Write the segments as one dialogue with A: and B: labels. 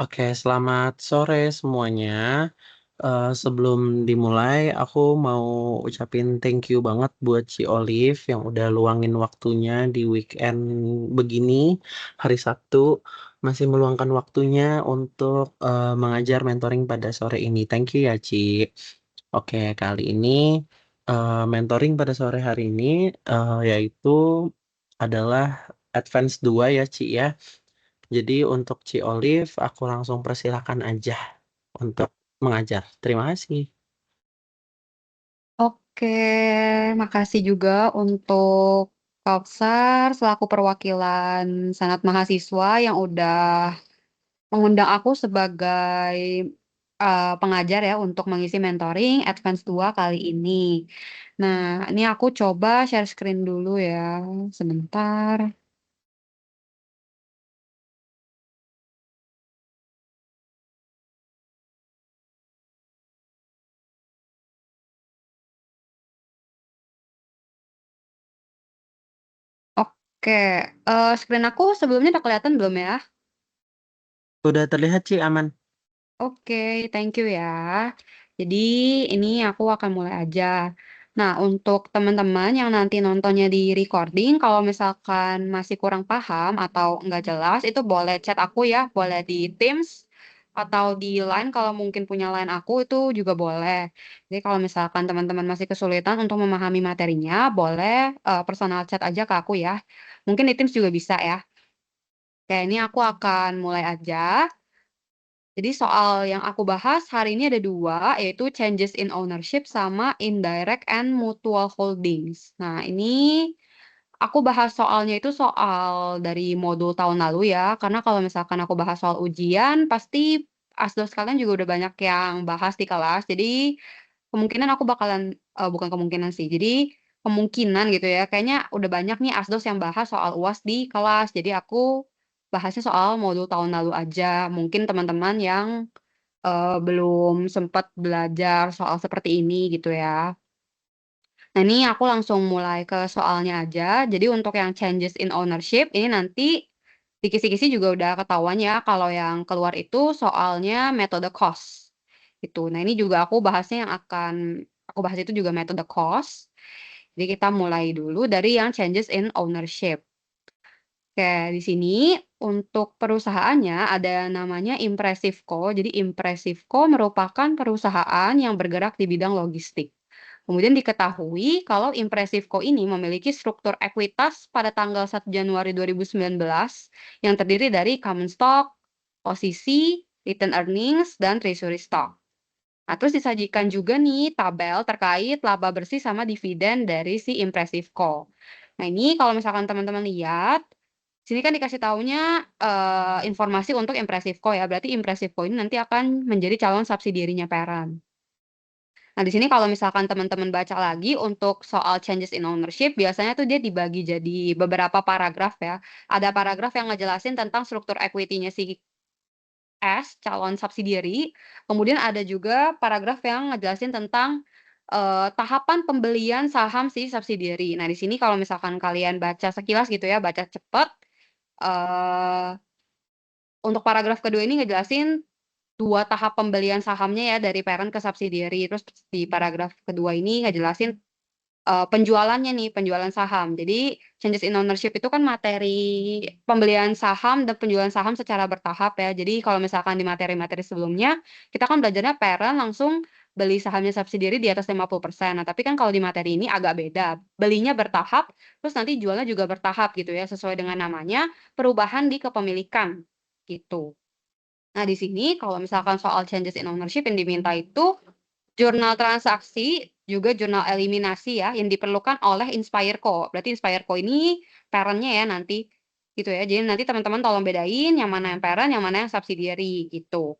A: Oke, selamat sore semuanya. Sebelum dimulai, aku mau ucapin thank you banget buat Ci Olive yang udah luangin waktunya di weekend begini, hari Sabtu, masih meluangkan waktunya untuk mengajar mentoring pada sore ini. Thank you ya, Ci. Oke, kali ini mentoring pada sore hari ini yaitu adalah Advance 2 ya, Ci ya. Jadi untuk Ci Olive, aku langsung persilahkan aja untuk mengajar. Terima kasih.
B: Oke, makasih juga untuk Kautsar selaku perwakilan Senat Mahasiswa yang udah mengundang aku sebagai pengajar ya untuk mengisi mentoring Advance 2 kali ini. Nah, ini aku coba share screen dulu ya, sebentar. Oke, screen aku sebelumnya udah kelihatan belum ya?
A: Udah terlihat Ci, aman.
B: Oke, thank you ya. Jadi ini aku akan mulai aja. Nah, untuk teman-teman yang nanti nontonnya di recording, kalau misalkan masih kurang paham atau nggak jelas, itu boleh chat aku ya, boleh di Teams atau di Line kalau mungkin punya Line aku itu juga boleh. Jadi kalau misalkan teman-teman masih kesulitan untuk memahami materinya, boleh personal chat aja ke aku ya. Mungkin di Teams juga bisa ya. Oke, ini aku akan mulai aja. Jadi soal yang aku bahas hari ini ada dua, yaitu changes in ownership sama indirect and mutual holdings. Nah, ini aku bahas soalnya itu soal dari modul tahun lalu ya, karena kalau misalkan aku bahas soal ujian, pasti asdos kalian juga udah banyak yang bahas di kelas. Jadi kemungkinan aku bakalan, bukan kemungkinan sih, jadi kemungkinan gitu ya, kayaknya udah banyak nih asdos yang bahas soal UAS di kelas. Jadi aku bahasnya soal modul tahun lalu aja. Mungkin teman-teman yang belum sempat belajar soal seperti ini gitu ya. Nah, ini aku langsung mulai ke soalnya aja. Jadi untuk yang changes in ownership ini nanti di kisi-kisi juga udah ketahuan ya kalau yang keluar itu soalnya metode cost. Itu. Nah, ini juga aku bahasnya yang akan aku bahas itu juga metode cost. Jadi kita mulai dulu dari yang changes in ownership. Oke, di sini untuk perusahaannya ada namanya Impressive Co. Jadi Impressive Co merupakan perusahaan yang bergerak di bidang logistik. Kemudian diketahui kalau Impressive Co ini memiliki struktur ekuitas pada tanggal 1 Januari 2019 yang terdiri dari common stock, posisi, return earnings, dan treasury stock. Nah, terus disajikan juga nih tabel terkait laba bersih sama dividen dari si Impressive Co. Nah, ini kalau misalkan teman-teman lihat, sini kan dikasih tahunya informasi untuk Impressive Co ya. Berarti Impressive Co ini nanti akan menjadi calon subsidiarinya parent. Nah, di sini kalau misalkan teman-teman baca lagi untuk soal changes in ownership, biasanya tuh dia dibagi jadi beberapa paragraf ya. Ada paragraf yang ngejelasin tentang struktur equity-nya si calon subsidiary. Kemudian ada juga paragraf yang ngejelasin tentang tahapan pembelian saham si subsidiary. Nah, di sini kalau misalkan kalian baca sekilas gitu ya, baca cepet, eee, untuk paragraf kedua ini ngejelasin 2 tahap pembelian sahamnya ya dari parent ke subsidiary. Terus di paragraf kedua ini ngejelasin penjualannya nih, penjualan saham. Jadi changes in ownership itu kan materi pembelian saham dan penjualan saham secara bertahap ya. Jadi kalau misalkan di materi-materi sebelumnya, kita kan belajarnya parent langsung beli sahamnya subsidiary di atas 50%. Nah, tapi kan kalau di materi ini agak beda. Belinya bertahap, terus nanti jualnya juga bertahap gitu ya, sesuai dengan namanya, perubahan di kepemilikan, gitu. Nah, di sini kalau misalkan soal changes in ownership yang diminta itu jurnal transaksi, juga jurnal eliminasi ya, yang diperlukan oleh InspireCo. Berarti InspireCo ini parent-nya ya nanti, gitu ya. Jadi nanti teman-teman tolong bedain yang mana yang parent, yang mana yang subsidiary, gitu.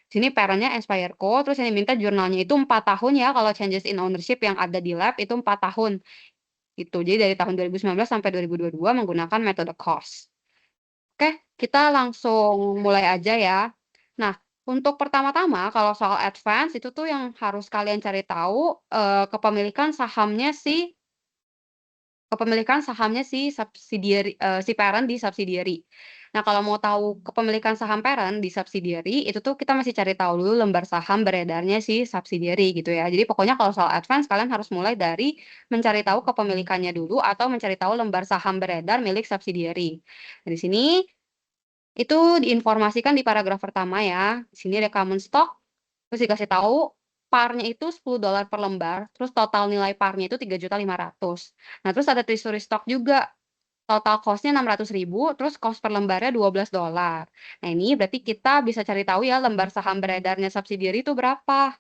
B: Sini parent-nya InspireCo, terus yang diminta jurnalnya itu 4 tahun ya, kalau changes in ownership yang ada di lab itu 4 tahun, gitu. Jadi dari tahun 2019 sampai 2022 menggunakan metode cost. Oke, kita langsung mulai aja ya. Nah, untuk pertama-tama kalau soal advance itu tuh yang harus kalian cari tahu, kepemilikan sahamnya si subsidiary si parent di subsidiary. Nah, kalau mau tahu kepemilikan saham parent di subsidiary, itu tuh kita masih cari tahu dulu lembar saham beredarnya si subsidiary gitu ya. Jadi pokoknya kalau soal advance kalian harus mulai dari mencari tahu kepemilikannya dulu atau mencari tahu lembar saham beredar milik subsidiary. Nah, di sini itu diinformasikan di paragraf pertama ya. Di sini ada common stock, terus dikasih tahu par-nya itu $10 per lembar, terus total nilai par-nya itu 3.500.000. Nah, terus ada treasury stock juga. Total cost-nya 600.000, terus cost per lembarnya $12. Nah, ini berarti kita bisa cari tahu ya lembar saham beredarnya subsidiary itu berapa.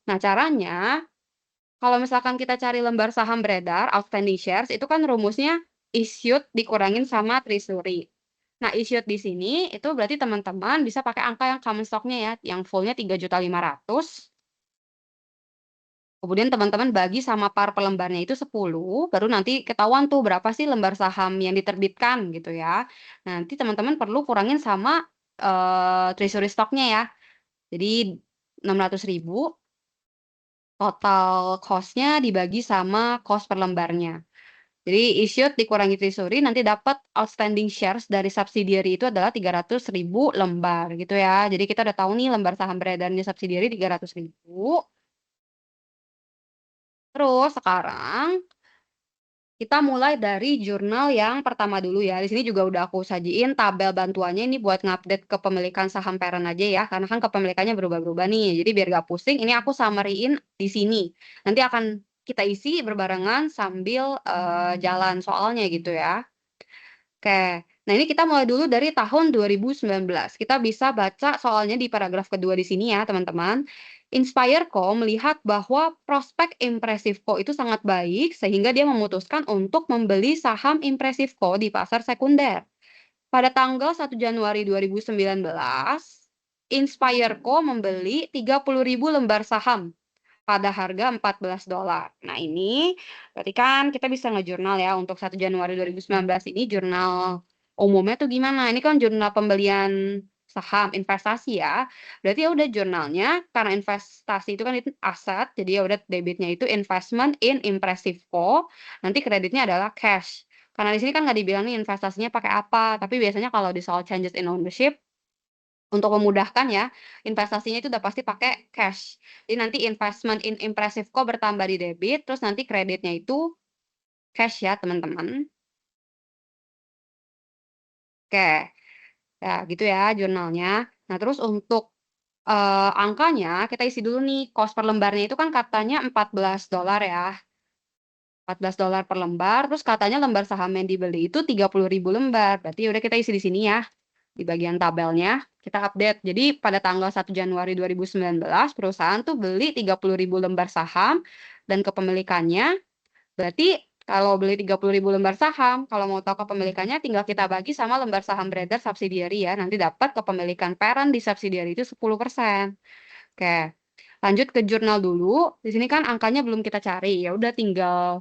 B: Nah, caranya kalau misalkan kita cari lembar saham beredar, outstanding shares, itu kan rumusnya issued dikurangin sama treasury. Nah, issued di sini itu berarti teman-teman bisa pakai angka yang common stock-nya ya, yang full-nya 3.500.000. Kemudian teman-teman bagi sama par per lembarnya itu 10, baru nanti ketahuan tuh berapa sih lembar saham yang diterbitkan gitu ya. Nanti teman-teman perlu kurangin sama, treasury stock-nya ya. Jadi 600.000 total cost-nya dibagi sama cost per lembarnya. Jadi issued dikurangi treasury nanti dapat outstanding shares dari subsidiary itu adalah 300.000 lembar gitu ya. Jadi kita udah tahu nih lembar saham beredarnya subsidiary 300.000. Terus sekarang kita mulai dari jurnal yang pertama dulu ya. Di sini juga udah aku sajiin tabel bantuannya ini buat ngupdate kepemilikan saham parent aja ya, karena kan kepemilikannya berubah-berubah nih. Jadi biar gak pusing, ini aku summary-in di sini. Nanti akan kita isi berbarengan sambil jalan soalnya gitu ya. Oke, nah ini kita mulai dulu dari tahun 2019. Kita bisa baca soalnya di paragraf kedua di sini ya, teman-teman. Inspireco melihat bahwa prospek Impressivco itu sangat baik sehingga dia memutuskan untuk membeli saham Impressivco di pasar sekunder. Pada tanggal 1 Januari 2019, Inspireco membeli 30.000 lembar saham pada harga $14. Nah, ini berarti kan kita bisa ngejurnal ya untuk 1 Januari 2019 ini jurnal umumnya tuh gimana? Ini kan jurnal pembelian saham investasi ya. Berarti ya udah jurnalnya karena investasi itu kan itu aset, jadi ya udah debitnya itu investment in Impressivco, nanti kreditnya adalah cash. Karena di sini kan nggak dibilang nih investasinya pakai apa, tapi biasanya kalau di soal changes in ownership untuk memudahkan ya, investasinya itu udah pasti pakai cash. Jadi nanti investment in Impressivco bertambah di debit, terus nanti kreditnya itu cash ya teman-teman. Oke, ya gitu ya jurnalnya. Nah terus untuk angkanya kita isi dulu nih, cost per lembarnya itu kan katanya $14 ya. $14 per lembar, terus katanya lembar saham yang dibeli itu 30.000 lembar. Berarti ya udah kita isi di sini ya. Di bagian tabelnya, kita update. Jadi pada tanggal 1 Januari 2019, perusahaan tuh beli 30.000 lembar saham dan kepemilikannya, berarti kalau beli 30.000 lembar saham, kalau mau tahu kepemilikannya tinggal kita bagi sama lembar saham beredar subsidiary ya, nanti dapat kepemilikan parent di subsidiary itu 10%. Oke, lanjut ke jurnal dulu. Di sini kan angkanya belum kita cari, ya udah tinggal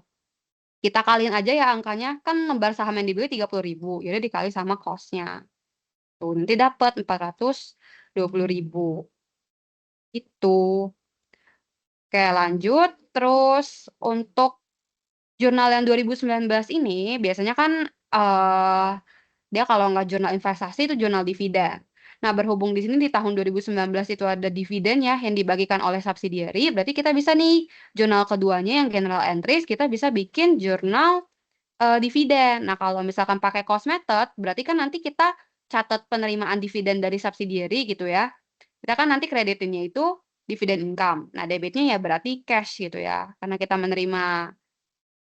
B: kita kaliin aja ya angkanya, kan lembar saham yang dibeli 30.000, ya udah dikali sama cost-nya. Tuh, nanti dapat 420.000. Itu. Oke, lanjut. Terus untuk jurnal yang 2019 ini biasanya kan dia kalau nggak jurnal investasi itu jurnal dividen. Nah, berhubung di sini di tahun 2019 itu ada dividen ya yang dibagikan oleh subsidiary, berarti kita bisa nih jurnal keduanya yang general entries kita bisa bikin jurnal dividen. Nah, kalau misalkan pakai cost method, berarti kan nanti kita catat penerimaan dividen dari subsidiary gitu ya. Kita kan nanti kreditinnya itu dividen income. Nah, debitnya ya berarti cash gitu ya. Karena kita menerima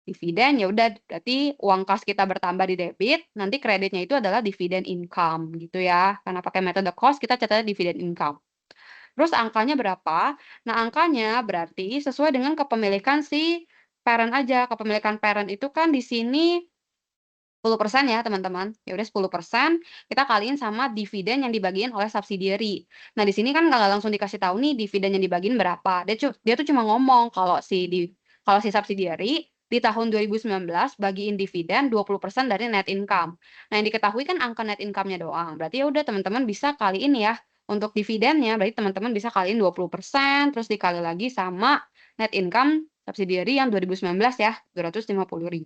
B: dividen, ya udah berarti uang kas kita bertambah di debit, nanti kreditnya itu adalah dividen income gitu ya. Karena pakai metode cost, kita catatnya dividen income. Terus angkanya berapa? Nah, angkanya berarti sesuai dengan kepemilikan si parent aja. Kepemilikan parent itu kan di sini 10% ya teman-teman. Ya udah 10% kita kaliin sama dividen yang dibagiin oleh subsidiary. Nah, di sini kan nggak langsung dikasih tahu nih dividen yang dibagiin berapa. Dia tuh cuma ngomong kalau si subsidiary di tahun 2019 bagiin dividen 20% dari net income. Nah, yang diketahui kan angka net income-nya doang. Berarti ya udah teman-teman bisa kaliin ya untuk dividennya, berarti teman-teman bisa kaliin 20% terus dikali lagi sama net income subsidiary yang 2019 ya, 250.000.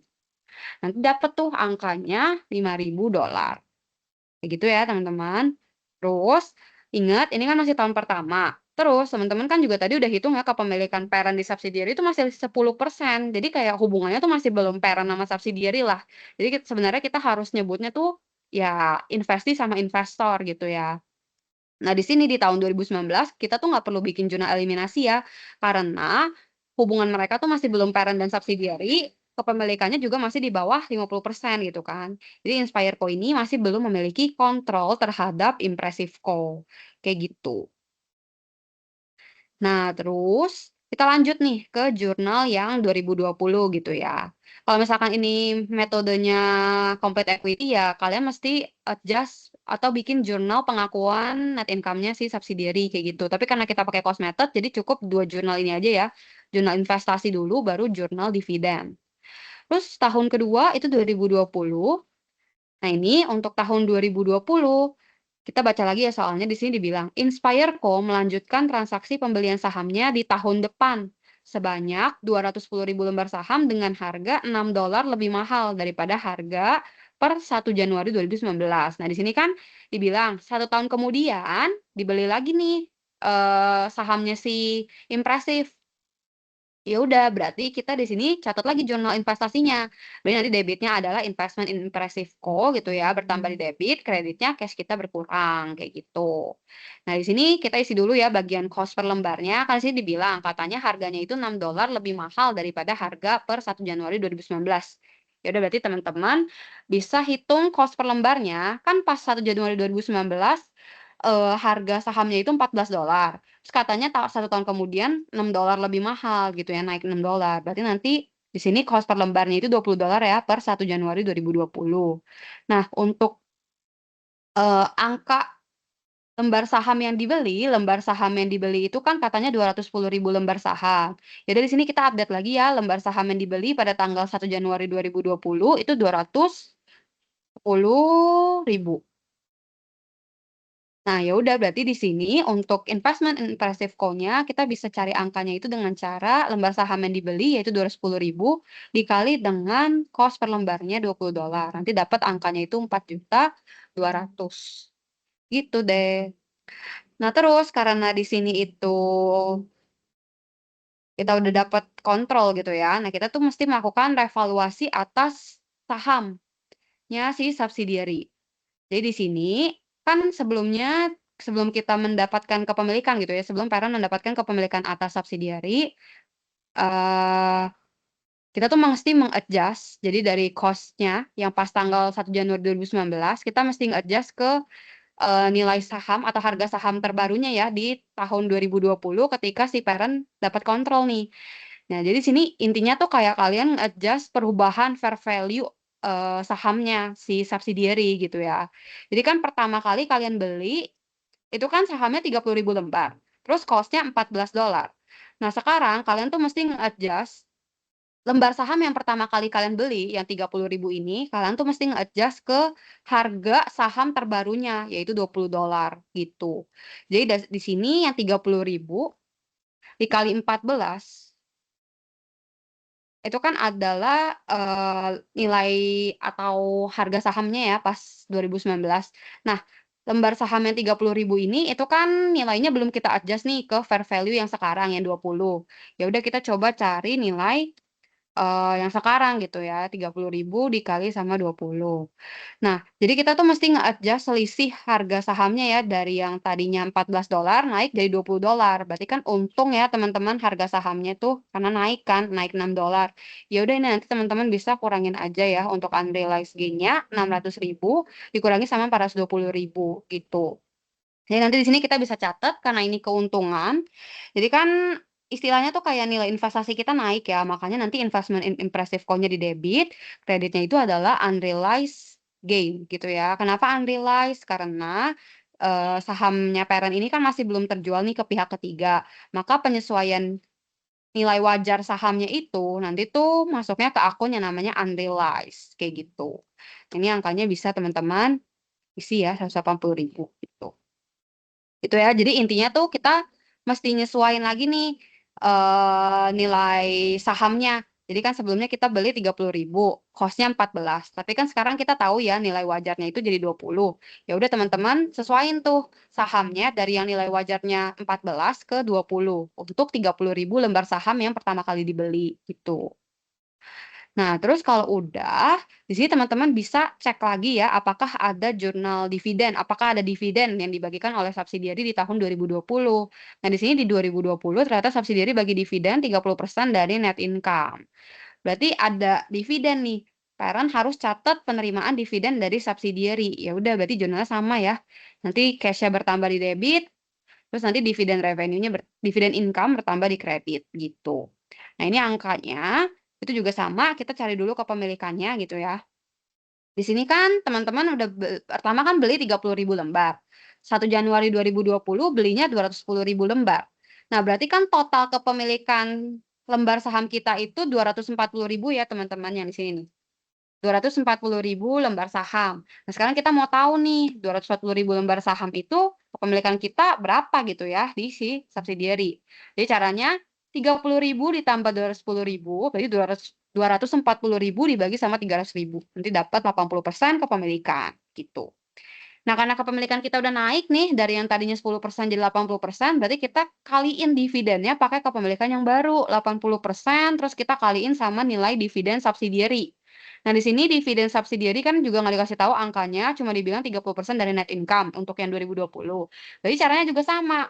B: Nanti dapat tuh angkanya $5.000. Kayak gitu ya teman-teman. Terus ingat ini kan masih tahun pertama. Terus teman-teman kan juga tadi udah hitung ya kepemilikan parent di subsidiary itu masih 10%. Jadi kayak hubungannya tuh masih belum parent sama subsidiary lah. Jadi sebenarnya kita harus nyebutnya tuh ya investi sama investor gitu ya. Nah, di sini di tahun 2019 kita tuh nggak perlu bikin jurnal eliminasi ya, karena hubungan mereka tuh masih belum parent dan subsidiary, kepemilikannya juga masih di bawah 50% gitu kan. Jadi InspireCo ini masih belum memiliki kontrol terhadap ImpressiveCo, kayak gitu. Nah, terus kita lanjut nih ke jurnal yang 2020 gitu ya. Kalau misalkan ini metodenya complete equity ya kalian mesti adjust atau bikin jurnal pengakuan net income-nya si subsidiary kayak gitu. Tapi karena kita pakai cost method jadi cukup 2 jurnal ini aja ya. Jurnal investasi dulu baru jurnal dividen. Terus tahun kedua itu 2020. Nah, ini untuk tahun 2020 kita baca lagi ya soalnya di sini dibilang, InspireCo melanjutkan transaksi pembelian sahamnya di tahun depan sebanyak 210.000 lembar saham dengan harga $6 lebih mahal daripada harga per 1 Januari 2019. Nah, di sini kan dibilang 1 tahun kemudian dibeli lagi nih sahamnya si Impressive. Ya udah, berarti kita di sini catat lagi jurnal investasinya. Berarti nanti debitnya adalah investment in Impressive Co gitu ya, bertambah di debit, kreditnya cash kita berkurang kayak gitu. Nah, di sini kita isi dulu ya bagian cost per lembarnya. Kan di sini dibilang katanya harganya itu $6 lebih mahal daripada harga per 1 Januari 2019. Ya udah berarti teman-teman bisa hitung cost per lembarnya. Kan pas 1 Januari 2019 harga sahamnya itu $14. Terus katanya 1 tahun kemudian $6 lebih mahal gitu ya, naik $6. Berarti nanti di sini cost per lembarnya itu $20 ya per 1 Januari 2020. Nah, untuk angka lembar saham yang dibeli itu kan katanya 210.000 lembar saham. Ya dari sini kita update lagi ya, lembar saham yang dibeli pada tanggal 1 Januari 2020 itu 210.000. Nah, ya udah berarti di sini untuk investment in Impressive Co-nya kita bisa cari angkanya itu dengan cara lembar saham yang dibeli yaitu 210.000 dikali dengan cost per lembarnya $20. Nanti dapat angkanya itu 4.200.000. Gitu deh. Nah, terus karena di sini itu kita udah dapat kontrol gitu ya. Nah, kita tuh mesti melakukan revaluasi atas sahamnya si subsidiary. Jadi di sini kan sebelum kita mendapatkan kepemilikan gitu ya, sebelum parent mendapatkan kepemilikan atas subsidiary, eh kita tuh mesti meng-adjust. Jadi dari cost-nya yang pas tanggal 1 Januari 2019, kita mesti nge-adjust ke nilai saham atau harga saham terbarunya ya di tahun 2020 ketika si parent dapat kontrol nih. Nah, jadi sini intinya tuh kayak kalian adjust perubahan fair value sahamnya si subsidiary gitu ya. Jadi kan pertama kali kalian beli itu kan sahamnya 30.000 lembar. Terus cost-nya $14. Nah, sekarang kalian tuh mesti nge-adjust lembar saham yang pertama kali kalian beli yang 30.000 ini, kalian tuh mesti nge-adjust ke harga saham terbarunya yaitu $20 gitu. Jadi di sini yang 30.000 dikali 14 itu kan adalah, nilai atau harga sahamnya ya pas 2019. Nah, lembar saham yang 30.000 ini itu kan nilainya belum kita adjust nih ke fair value yang sekarang yang 20. Ya udah kita coba cari nilai yang sekarang gitu ya, 30.000 dikali sama 20. Nah, jadi kita tuh mesti nge-adjust selisih harga sahamnya ya, dari yang tadinya $14 naik jadi $20. Berarti kan untung ya teman-teman harga sahamnya tuh, karena naik kan, naik $6. Ya udah ini nanti teman-teman bisa kurangin aja ya untuk unrealized gain-nya 600.000 dikurangi sama 420.000 gitu. Jadi nanti di sini kita bisa catat karena ini keuntungan. Jadi kan istilahnya tuh kayak nilai investasi kita naik ya, makanya nanti investment in Impressive Co-nya di debit, kreditnya itu adalah unrealized gain gitu ya. Kenapa unrealized? Karena sahamnya parent ini kan masih belum terjual nih ke pihak ketiga. Maka penyesuaian nilai wajar sahamnya itu nanti tuh masuknya ke akun yang namanya unrealized kayak gitu. Ini angkanya bisa teman-teman isi ya 180.000 gitu. Gitu ya. Jadi intinya tuh kita mesti nyesuaiin lagi nih nilai sahamnya. Jadi kan sebelumnya kita beli 30.000, cost-nya 14, tapi kan sekarang kita tahu ya nilai wajarnya itu jadi 20. Ya udah teman-teman sesuaiin tuh sahamnya dari yang nilai wajarnya 14 ke 20 untuk 30.000 lembar saham yang pertama kali dibeli gitu. Nah, terus kalau udah, di sini teman-teman bisa cek lagi ya, apakah ada jurnal dividen, apakah ada dividen yang dibagikan oleh subsidiary di tahun 2020. Nah, di sini di 2020 ternyata subsidiary bagi dividen 30% dari net income. Berarti ada dividen nih. Parent harus catat penerimaan dividen dari subsidiary. Ya udah, berarti jurnalnya sama ya. Nanti cash-nya bertambah di debit, terus nanti dividen revenue-nya dividen income bertambah di kredit gitu. Nah, ini angkanya itu juga sama, kita cari dulu kepemilikannya gitu ya. Di sini kan teman-teman udah pertama kan beli 30.000 lembar. 1 Januari 2020 belinya 210.000 lembar. Nah, berarti kan total kepemilikan lembar saham kita itu 240.000 ya teman-teman yang di sini nih. 240.000 lembar saham. Nah, sekarang kita mau tahu nih 240.000 lembar saham itu kepemilikan kita berapa gitu ya di si subsidiary. Jadi caranya 30.000 ditambah 210.000 berarti 240.000 dibagi sama 300.000. Nanti dapat 80% kepemilikan gitu. Nah, karena kepemilikan kita udah naik nih dari yang tadinya 10% jadi 80%, berarti kita kaliin dividennya pakai kepemilikan yang baru 80%, terus kita kaliin sama nilai dividen subsidiary. Nah, di sini dividen subsidiary kan juga nggak dikasih tahu angkanya, cuma dibilang 30% dari net income untuk yang 2020. Jadi caranya juga sama.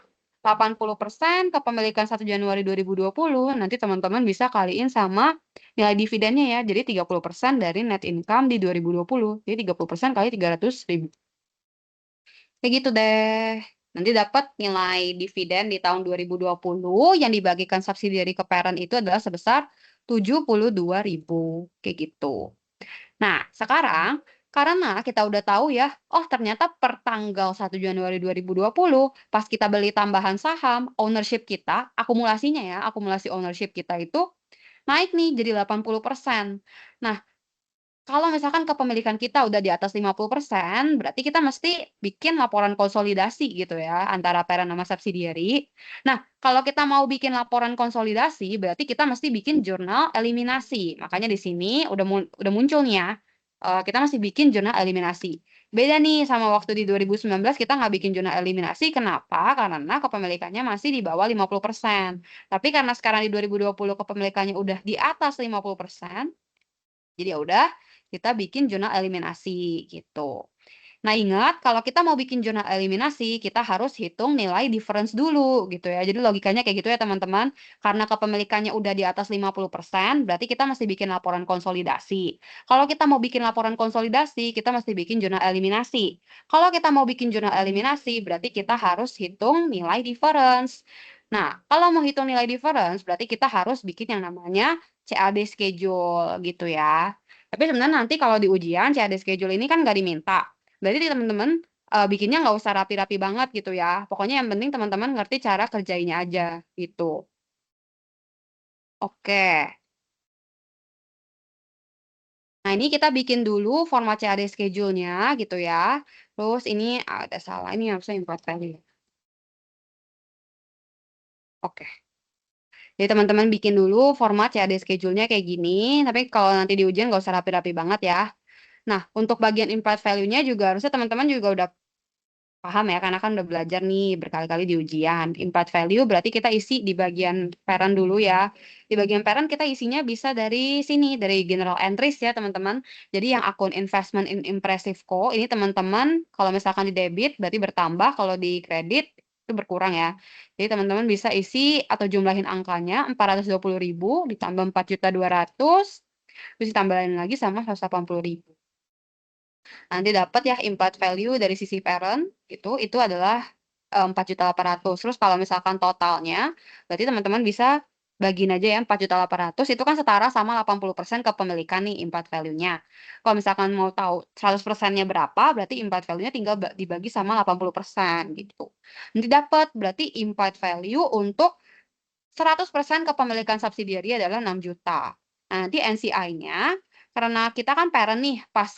B: 80% kepemilikan 1 Januari 2020, nanti teman-teman bisa kaliin sama nilai dividennya ya. Jadi 30% dari net income di 2020. Jadi 30% kali 300.000. Kayak gitu deh. Nanti dapat nilai dividen di tahun 2020 yang dibagikan subsidiary ke parent itu adalah sebesar 72.000, kayak gitu. Nah, sekarang karena kita udah tahu ya, oh ternyata per tanggal 1 Januari 2020 pas kita beli tambahan saham, ownership kita, akumulasinya ya, akumulasi ownership kita itu naik nih jadi 80%. Nah, kalau misalkan kepemilikan kita udah di atas 50%, berarti kita mesti bikin laporan konsolidasi gitu ya, antara parent sama subsidiary. Nah, kalau kita mau bikin laporan konsolidasi, berarti kita mesti bikin jurnal eliminasi. Makanya di sini udah muncul nih ya, kita mesti bikin jurnal eliminasi. Beda nih sama waktu di 2019 kita nggak bikin jurnal eliminasi, kenapa? Karena kepemilikannya masih di bawah 50%. Tapi karena sekarang di 2020 kepemilikannya udah di atas 50%, jadi ya udah, kita bikin jurnal eliminasi gitu. Nah, ingat kalau kita mau bikin jurnal eliminasi, kita harus hitung nilai difference dulu gitu ya. Jadi logikanya kayak gitu ya teman-teman. Karena kepemilikannya udah di atas 50%, berarti kita mesti bikin laporan konsolidasi. Kalau kita mau bikin laporan konsolidasi, kita mesti bikin jurnal eliminasi. Kalau kita mau bikin jurnal eliminasi, berarti kita harus hitung nilai difference. Nah, kalau mau hitung nilai difference, berarti kita harus bikin yang namanya CAD schedule gitu ya. Tapi sebenarnya nanti kalau di ujian CAD schedule ini kan nggak diminta. Berarti teman-teman bikinnya nggak usah rapi-rapi banget gitu ya. Pokoknya yang penting teman-teman ngerti cara kerjainnya aja gitu. Oke. Nah, ini kita bikin dulu format CAD schedule-nya gitu ya. Terus ini ada salah, ini harusnya import value. Oke. Jadi teman-teman bikin dulu format CAD schedule-nya kayak gini, tapi kalau nanti di ujian nggak usah rapi-rapi banget ya. Nah, untuk bagian import value-nya juga harusnya teman-teman juga udah paham ya, karena kan udah belajar nih berkali-kali di ujian. Impact value berarti kita isi di bagian parent dulu ya. Di bagian parent kita isinya bisa dari sini, dari general entries ya teman-teman. Jadi yang akun investment in impressive co, ini teman-teman kalau misalkan di debit berarti bertambah, kalau di kredit itu berkurang ya. Jadi teman-teman bisa isi atau jumlahin angkanya 420.000 ditambah 4.200.000, terus ditambahin lagi sama 180.000. Nanti dapat ya impact value dari sisi parent itu adalah 4.800.000. Terus kalau misalkan totalnya, berarti teman-teman bisa bagiin aja ya 4.800.000 itu kan setara sama 80% kepemilikan nih impact value-nya. Kalau misalkan mau tahu 100%-nya berapa, berarti impact value-nya tinggal dibagi sama 80% gitu. Nanti dapat berarti impact value untuk 100% kepemilikan subsidiary adalah 6 juta. Nah, nanti NCI-nya karena kita kan parent nih pas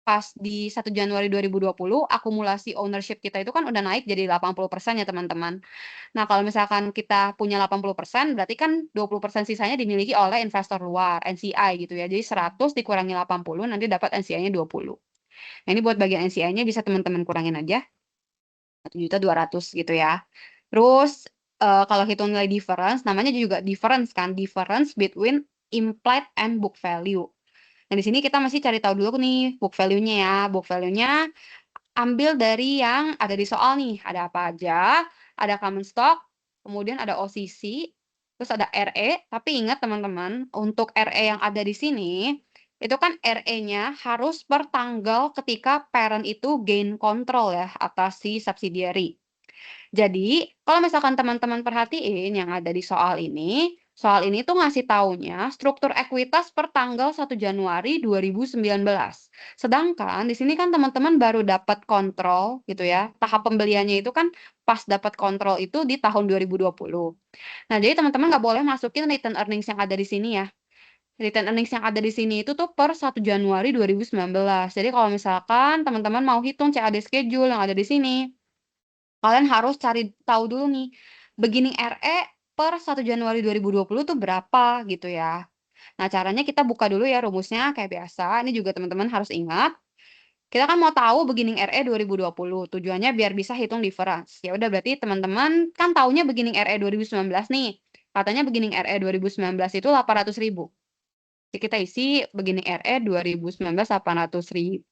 B: pas di 1 Januari 2020 akumulasi ownership kita itu kan udah naik jadi 80% ya teman-teman. Nah, kalau misalkan kita punya 80% berarti kan 20% sisanya dimiliki oleh investor luar, NCI gitu ya. Jadi 100 dikurangi 80 nanti dapat NCI-nya 20. Nah, ini buat bagian NCI-nya bisa teman-teman kurangin aja, 1.200.000 gitu ya. Terus, kalau hitung nilai difference, namanya juga difference kan, difference between implied and book value. Nah, di sini kita masih cari tahu dulu nih book value-nya ya. Book value-nya ambil dari yang ada di soal nih. Ada apa aja? Ada common stock, kemudian ada OCC, terus ada RE. Tapi ingat teman-teman, untuk RE yang ada di sini, itu kan RE-nya harus per tanggal ketika parent itu gain control ya atas si subsidiary. Jadi, kalau misalkan teman-teman perhatiin yang ada di soal ini tuh ngasih taunya struktur ekuitas per tanggal 1 Januari 2019. Sedangkan di sini kan teman-teman baru dapat kontrol gitu ya. Tahap pembeliannya itu kan pas dapat kontrol itu di tahun 2020. Nah, jadi teman-teman nggak boleh masukin return earnings yang ada di sini ya. Return earnings yang ada di sini itu tuh per 1 Januari 2019. Jadi kalau misalkan teman-teman mau hitung CAD schedule yang ada di sini, kalian harus cari tahu dulu nih, beginning RE per 1 Januari 2020 tuh berapa gitu ya. Nah, caranya kita buka dulu ya rumusnya kayak biasa. Ini juga teman-teman harus ingat. Kita kan mau tahu beginning RE 2020. Tujuannya biar bisa hitung difference. Ya udah berarti teman-teman kan taunya beginning RE 2019 nih. Katanya beginning RE 2019 itu 800.000. Jadi kita isi beginning RE 2019 800.000.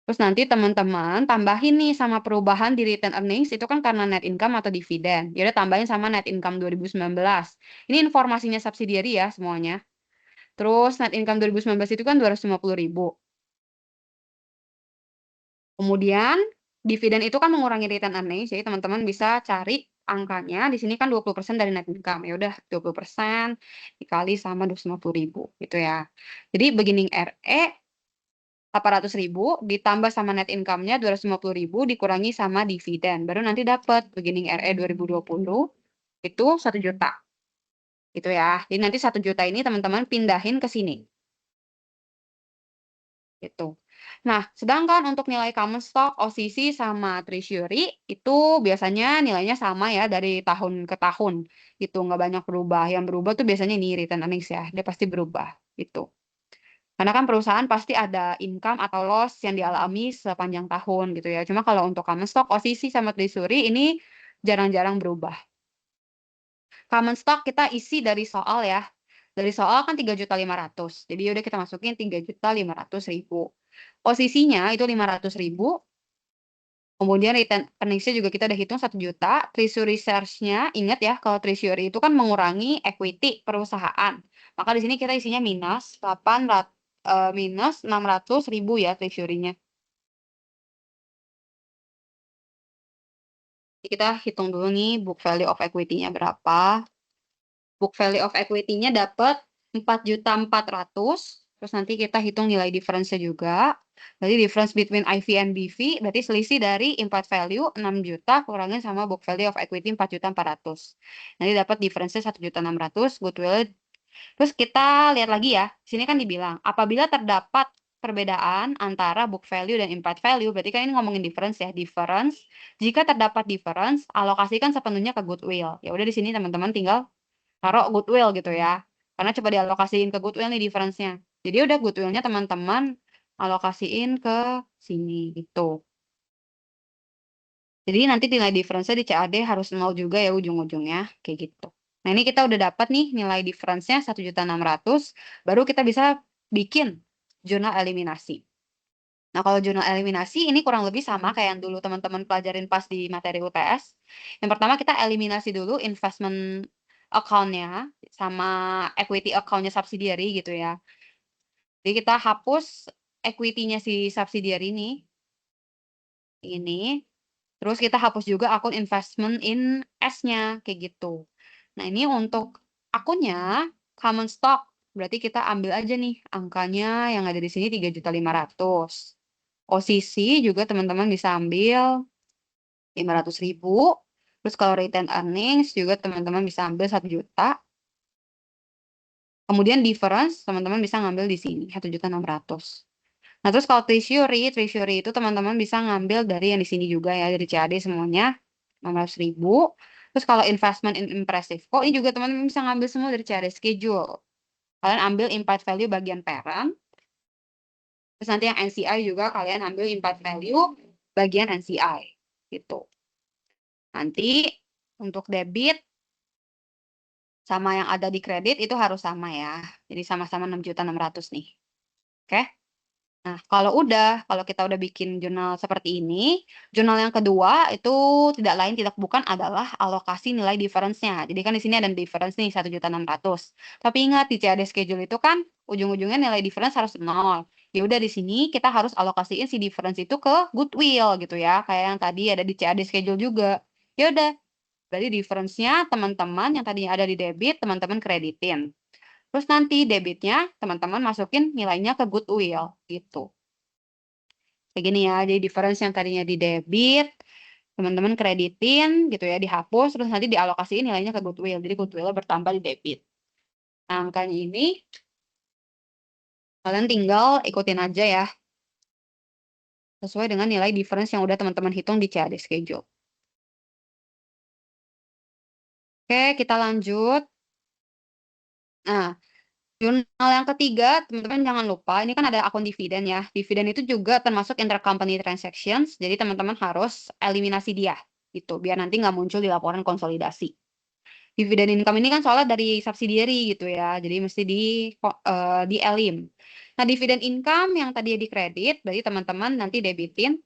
B: Terus nanti teman-teman tambahin nih sama perubahan di return earnings itu kan karena net income atau dividen. Ya udah tambahin sama net income 2019. Ini informasinya subsidiary ya semuanya. Terus net income 2019 itu kan 250.000. Kemudian dividen itu kan mengurangi return earnings. Jadi teman-teman bisa cari angkanya. Di sini kan 20% dari net income. Ya udah 20% dikali sama 250.000 gitu ya. Jadi beginning RE 800.000 ditambah sama net income-nya 250.000 dikurangi sama dividen. Baru nanti dapat beginning RE 2020 itu 1 juta. Gitu ya. Jadi nanti 1 juta ini teman-teman pindahin ke sini. Gitu. Nah, sedangkan untuk nilai common stock, OCC, sama treasury itu biasanya nilainya sama ya dari tahun ke tahun. Gitu, nggak banyak berubah. Yang berubah tuh biasanya ini return earnings ya. Dia pasti berubah. Gitu. Karena kan perusahaan pasti ada income atau loss yang dialami sepanjang tahun gitu ya. Cuma kalau untuk common stock, OCC sama treasury ini jarang-jarang berubah. Common stock kita isi dari soal ya. Dari soal kan 3.500.000. Jadi udah kita masukin 3.500.000. OCC-nya itu 500.000. Kemudian return earnings-nya juga kita udah hitung 1 juta. Treasury shares-nya ingat ya kalau treasury itu kan mengurangi equity perusahaan. Maka di sini kita isinya minus 600.000 ya treasury-nya. Kita hitung dulu nih book value of equity-nya berapa. Book value of equity-nya dapat 4.400.000. Terus nanti kita hitung nilai difference-nya juga. Berarti difference between IV and BV berarti selisih dari implied value 6 juta kurangin sama book value of equity 4.400.000. Nanti dapat difference-nya 1.600.000, goodwill. Terus kita lihat lagi ya. Sini kan dibilang apabila terdapat perbedaan antara book value dan implied value, berarti kan ini ngomongin difference ya. Difference, jika terdapat difference, alokasikan sepenuhnya ke goodwill. Ya udah di sini teman-teman tinggal taruh goodwill gitu ya. Karena coba dialokasiin ke goodwill nih difference-nya. Jadi udah goodwill-nya teman-teman alokasiin ke sini gitu. Jadi nanti nilai difference-nya di CAD harus 0 juga ya ujung-ujungnya kayak gitu. Nah, ini kita udah dapat nih nilai difference-nya 1.600.000, baru kita bisa bikin jurnal eliminasi. Nah, kalau jurnal eliminasi ini kurang lebih sama kayak yang dulu teman-teman pelajarin pas di materi UTS. Yang pertama kita eliminasi dulu investment account-nya sama equity account-nya subsidiary gitu ya. Jadi kita hapus equity-nya si subsidiary ini. Terus kita hapus juga akun investment in S-nya kayak gitu. Nah, ini untuk akunnya common stock. Berarti kita ambil aja nih angkanya yang ada di sini 3.500.000. OCC juga teman-teman bisa ambil 500.000. Terus kalau return earnings juga teman-teman bisa ambil 1 juta. Kemudian difference teman-teman bisa ngambil di sini 1.600.000. Nah, terus kalau treasury itu teman-teman bisa ngambil dari yang di sini juga ya, dari CAD semuanya, 16.000. Terus kalau investment in impressive kok ini juga teman-teman bisa ngambil semua dari CAD schedule. Kalian ambil implied value bagian parent, terus nanti yang NCI juga kalian ambil implied value bagian NCI, gitu. Nanti untuk debit sama yang ada di kredit itu harus sama ya. Jadi sama-sama 6.600.000 nih. Oke? Nah, kalau kita udah bikin jurnal seperti ini, jurnal yang kedua itu tidak lain tidak bukan adalah alokasi nilai difference-nya. Jadi kan di sini ada difference nih 1.600.000. Tapi ingat di CAD schedule itu kan ujung-ujungnya nilai difference harus 0. Ya udah di sini kita harus alokasiin si difference itu ke goodwill gitu ya, kayak yang tadi ada di CAD schedule juga. Ya udah, berarti difference-nya teman-teman yang tadinya ada di debit, teman-teman kreditin. Terus nanti debitnya teman-teman masukin nilainya ke goodwill gitu. Kayak gini ya, jadi difference yang tadinya di debit, teman-teman kreditin gitu ya, dihapus, terus nanti dialokasiin nilainya ke goodwill. Jadi goodwill bertambah di debit. Nah, angkanya ini kalian tinggal ikutin aja ya, sesuai dengan nilai difference yang udah teman-teman hitung di CAD schedule. Oke, kita lanjut. Nah, jurnal yang ketiga, teman-teman jangan lupa, ini kan ada akun dividen ya. Dividen itu juga termasuk intercompany transactions, jadi teman-teman harus eliminasi dia, gitu, biar nanti nggak muncul di laporan konsolidasi. Dividen income ini kan soalnya dari subsidiary gitu ya, jadi mesti di elim. Nah, dividen income yang tadi di kredit, berarti teman-teman nanti debitin.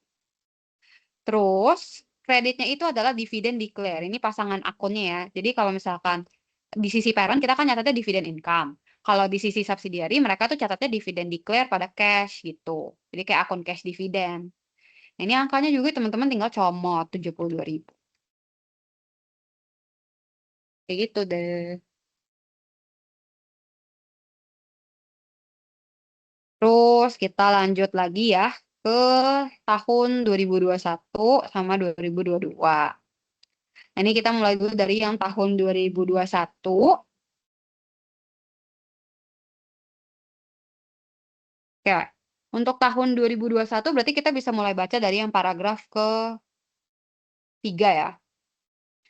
B: Terus kreditnya itu adalah dividen declare. Ini pasangan akunnya ya. Jadi kalau misalkan di sisi parent kita kan nyatetnya dividen income. Kalau di sisi subsidiary mereka tuh catatnya dividen declare pada cash gitu. Jadi kayak akun cash dividen. Nah, ini angkanya juga teman-teman tinggal comot 72.000. Kayak gitu deh. Terus kita lanjut lagi ya ke tahun 2021 sama 2022. Nah, ini kita mulai dulu dari yang tahun 2021. Oke, untuk tahun 2021 berarti kita bisa mulai baca dari yang paragraf ke-3 ya.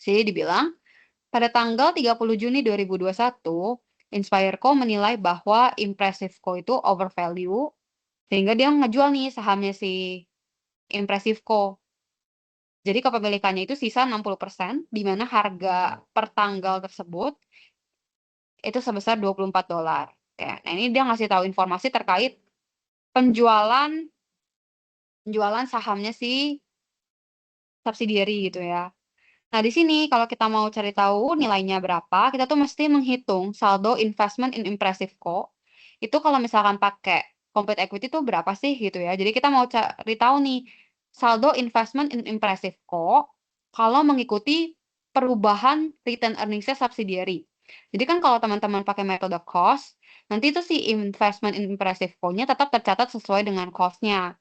B: Jadi dibilang, pada tanggal 30 Juni 2021, Inspireco menilai bahwa Impressivco itu overvalue, sehingga dia ngejual nih sahamnya si Impressivco. Jadi kepemilikannya itu sisa 60%, di mana harga per tanggal tersebut itu sebesar $24. Ya, nah ini dia ngasih tahu informasi terkait penjualan penjualan sahamnya si subsidiary gitu ya. Nah, di sini kalau kita mau cari tahu nilainya berapa, kita tuh mesti menghitung saldo investment in Impressive Co. Itu kalau misalkan pakai complete equity itu berapa sih gitu ya. Jadi kita mau cari tahu nih saldo investment in Impressive Co. kalau mengikuti perubahan return earnings-nya subsidiary. Jadi kan kalau teman-teman pakai metode cost, nanti itu si investment in Impressive Co-nya tetap tercatat sesuai dengan cost-nya.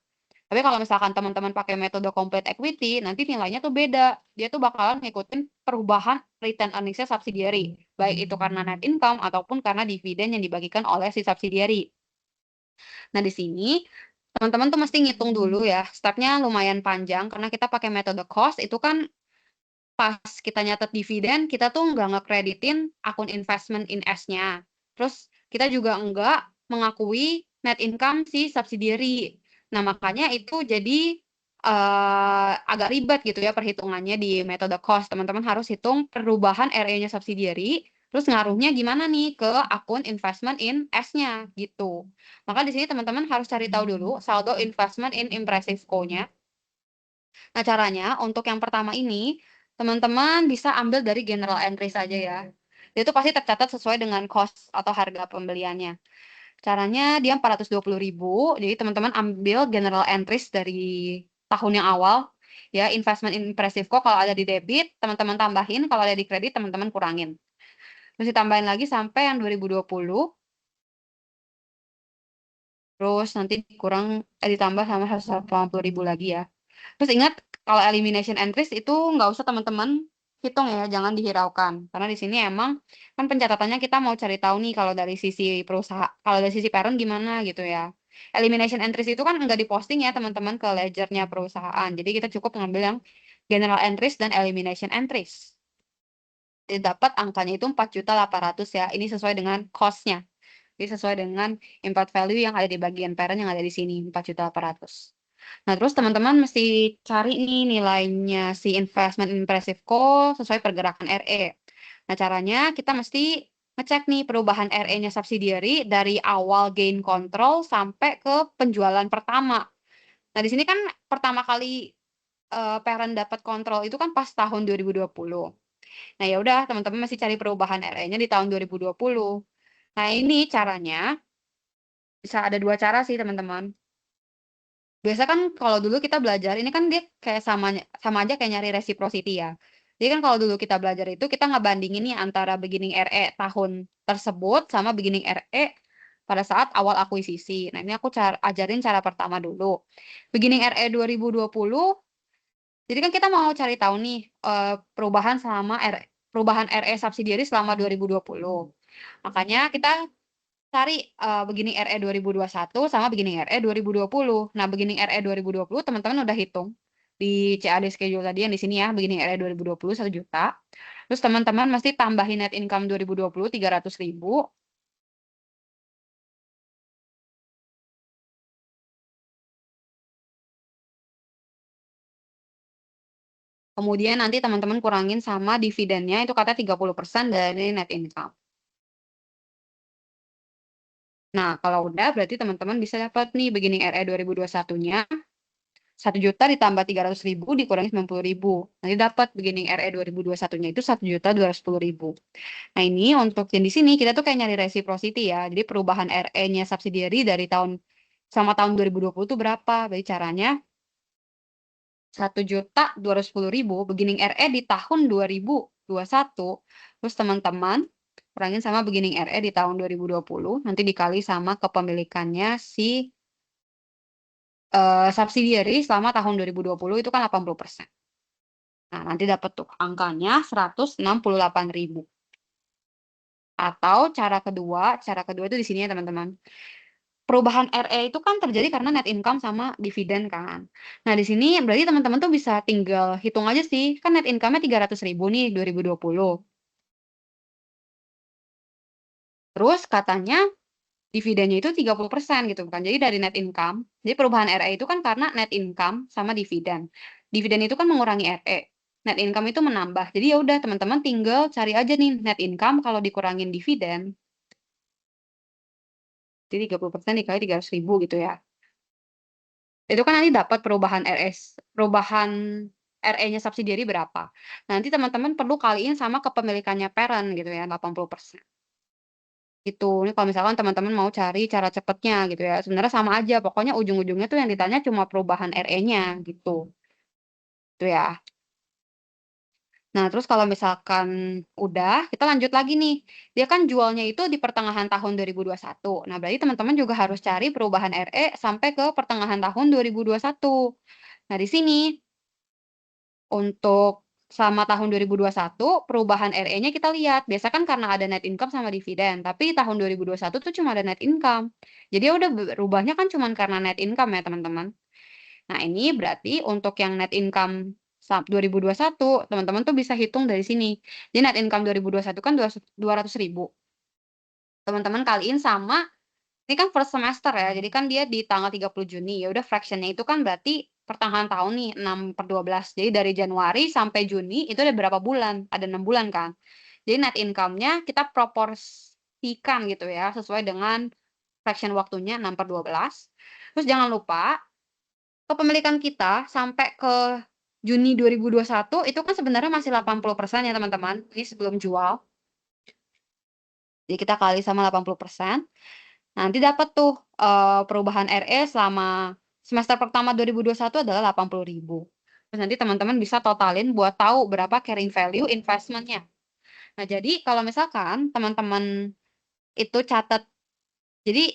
B: Tapi kalau misalkan teman-teman pakai metode complete equity, nanti nilainya tuh beda. Dia tuh bakalan ngikutin perubahan return earnings-nya subsidiary, baik itu karena net income ataupun karena dividen yang dibagikan oleh si subsidiary. Nah, di sini teman-teman tuh mesti ngitung dulu ya. Stepnya lumayan panjang karena kita pakai metode cost itu kan pas kita nyatet dividen, kita tuh nggak ngekreditin akun investment in S-nya. Terus kita juga nggak mengakui net income si subsidiary. Nah, makanya itu jadi agak ribet gitu ya perhitungannya di metode cost. Teman-teman harus hitung perubahan RE-nya subsidiary, terus ngaruhnya gimana nih ke akun investment in S-nya gitu. Maka di sini teman-teman harus cari tahu dulu saldo investment in Impressive Co-nya. Nah, caranya untuk yang pertama ini, teman-teman bisa ambil dari general entry saja ya. Dia itu pasti tercatat sesuai dengan cost atau harga pembeliannya. Caranya dia 420.000, jadi teman-teman ambil general entries dari tahun yang awal, ya investment in Impressive kok kalau ada di debit, teman-teman tambahin, kalau ada di kredit, teman-teman kurangin. Terus ditambahin lagi sampai yang 2020, terus nanti ditambah sama 180.000 lagi ya. Terus ingat kalau elimination entries itu nggak usah teman-teman hitung ya, jangan dihiraukan. Karena di sini emang kan pencatatannya kita mau cari tahu nih kalau dari sisi perusahaan, kalau dari sisi parent gimana gitu ya. Elimination entries itu kan nggak diposting ya teman-teman ke ledgernya perusahaan. Jadi kita cukup ngambil yang general entries dan elimination entries. Jadi dapat angkanya itu 4.800.000 ya. Ini sesuai dengan cost-nya. Jadi sesuai dengan impact value yang ada di bagian parent yang ada di sini 4.800.000. Nah, terus teman-teman mesti cari nih nilainya si investment impressive call sesuai pergerakan RE. Nah, caranya kita mesti ngecek nih perubahan RE-nya subsidiary dari awal gain control sampai ke penjualan pertama. Nah, di sini kan pertama kali parent dapat kontrol itu kan pas tahun 2020. Nah, ya udah teman-teman masih cari perubahan RE-nya di tahun 2020. Nah, ini caranya bisa ada dua cara sih, teman-teman. Biasa kan kalau dulu kita belajar, ini kan dia kayak sama aja kayak nyari reciprocity ya. Jadi kan kalau dulu kita belajar itu kita ngebandingin nih antara beginning RE tahun tersebut sama beginning RE pada saat awal akuisisi. Nah, ini aku ajarin cara pertama dulu. Beginning RE 2020, jadi kan kita mau cari tahu nih perubahan RE subsidiary selama 2020. Makanya kita cari beginning RE 2021 sama beginning RE 2020. Nah, beginning RE 2020 teman-teman udah hitung di CAD schedule tadi yang di sini ya, beginning RE 2020 1 juta. Terus teman-teman mesti tambahin net income 2020 300.000. Kemudian nanti teman-teman kurangin sama dividennya itu kata 30% dari net income. Nah, kalau udah berarti teman-teman bisa dapat nih beginning RE 2021-nya 1 juta ditambah 300.000 dikurangi 90.000. Nanti dapat beginning RE 2021-nya itu 1.210.000. Nah, ini untuk yang di sini kita tuh kayak nyari reciprocity ya. Jadi perubahan RE-nya subsidiary dari sama tahun 2020 itu berapa? Jadi caranya 1.210.000 beginning RE di tahun 2021. Terus teman-teman kurangin sama beginning RE di tahun 2020, nanti dikali sama kepemilikannya si subsidiary selama tahun 2020 itu kan 80%. Nah, nanti dapat tuh angkanya 168.000. Atau cara kedua itu di sini ya teman-teman. Perubahan RE itu kan terjadi karena net income sama dividen kan. Nah, di sini berarti teman-teman tuh bisa tinggal hitung aja sih, kan net income-nya 300.000 nih 2020. Terus katanya dividennya itu 30% gitu kan. Jadi dari net income, jadi perubahan RE itu kan karena net income sama dividen. Dividen itu kan mengurangi RE. Net income itu menambah. Jadi ya udah teman-teman tinggal cari aja nih net income kalau dikurangin dividen. Jadi 30% dikali 300.000 gitu ya. Itu kan nanti dapat perubahan RE-nya subsidiary berapa. Nanti teman-teman perlu kaliin sama kepemilikannya parent gitu ya, 80%. Gitu. Ini kalau misalkan teman-teman mau cari cara cepetnya gitu ya. Sebenarnya sama aja, pokoknya ujung-ujungnya tuh yang ditanya cuma perubahan RE-nya gitu. Itu ya. Nah, terus kalau misalkan udah, kita lanjut lagi nih. Dia kan jualnya itu di pertengahan tahun 2021. Nah, berarti teman-teman juga harus cari perubahan RE sampai ke pertengahan tahun 2021. Nah, di sini untuk selama tahun 2021 perubahan RE-nya kita lihat. Biasa kan karena ada net income sama dividen, tapi tahun 2021 tuh cuma ada net income. Jadi ya udah berubahnya kan cuma karena net income ya, teman-teman. Nah, ini berarti untuk yang net income 2021, teman-teman tuh bisa hitung dari sini. Jadi net income 2021 kan 200.000. Teman-teman kaliin sama ini kan first semester ya, jadi kan dia di tanggal 30 Juni, ya udah fraction-nya itu kan berarti pertengahan tahun nih, 6/12. Jadi dari Januari sampai Juni itu ada berapa bulan? Ada 6 bulan kan. Jadi net income-nya kita proporsikan gitu ya, sesuai dengan fraction waktunya 6/12. Terus jangan lupa, kepemilikan kita sampai ke Juni 2021 itu kan sebenarnya masih 80% ya teman-teman, ini sebelum jual. Jadi kita kali sama 80%. Nanti dapat tuh, perubahan RE selama semester pertama 2021 adalah 80.000. Terus nanti teman-teman bisa totalin buat tahu berapa carrying value investment-nya. Nah, jadi kalau misalkan teman-teman itu catat, jadi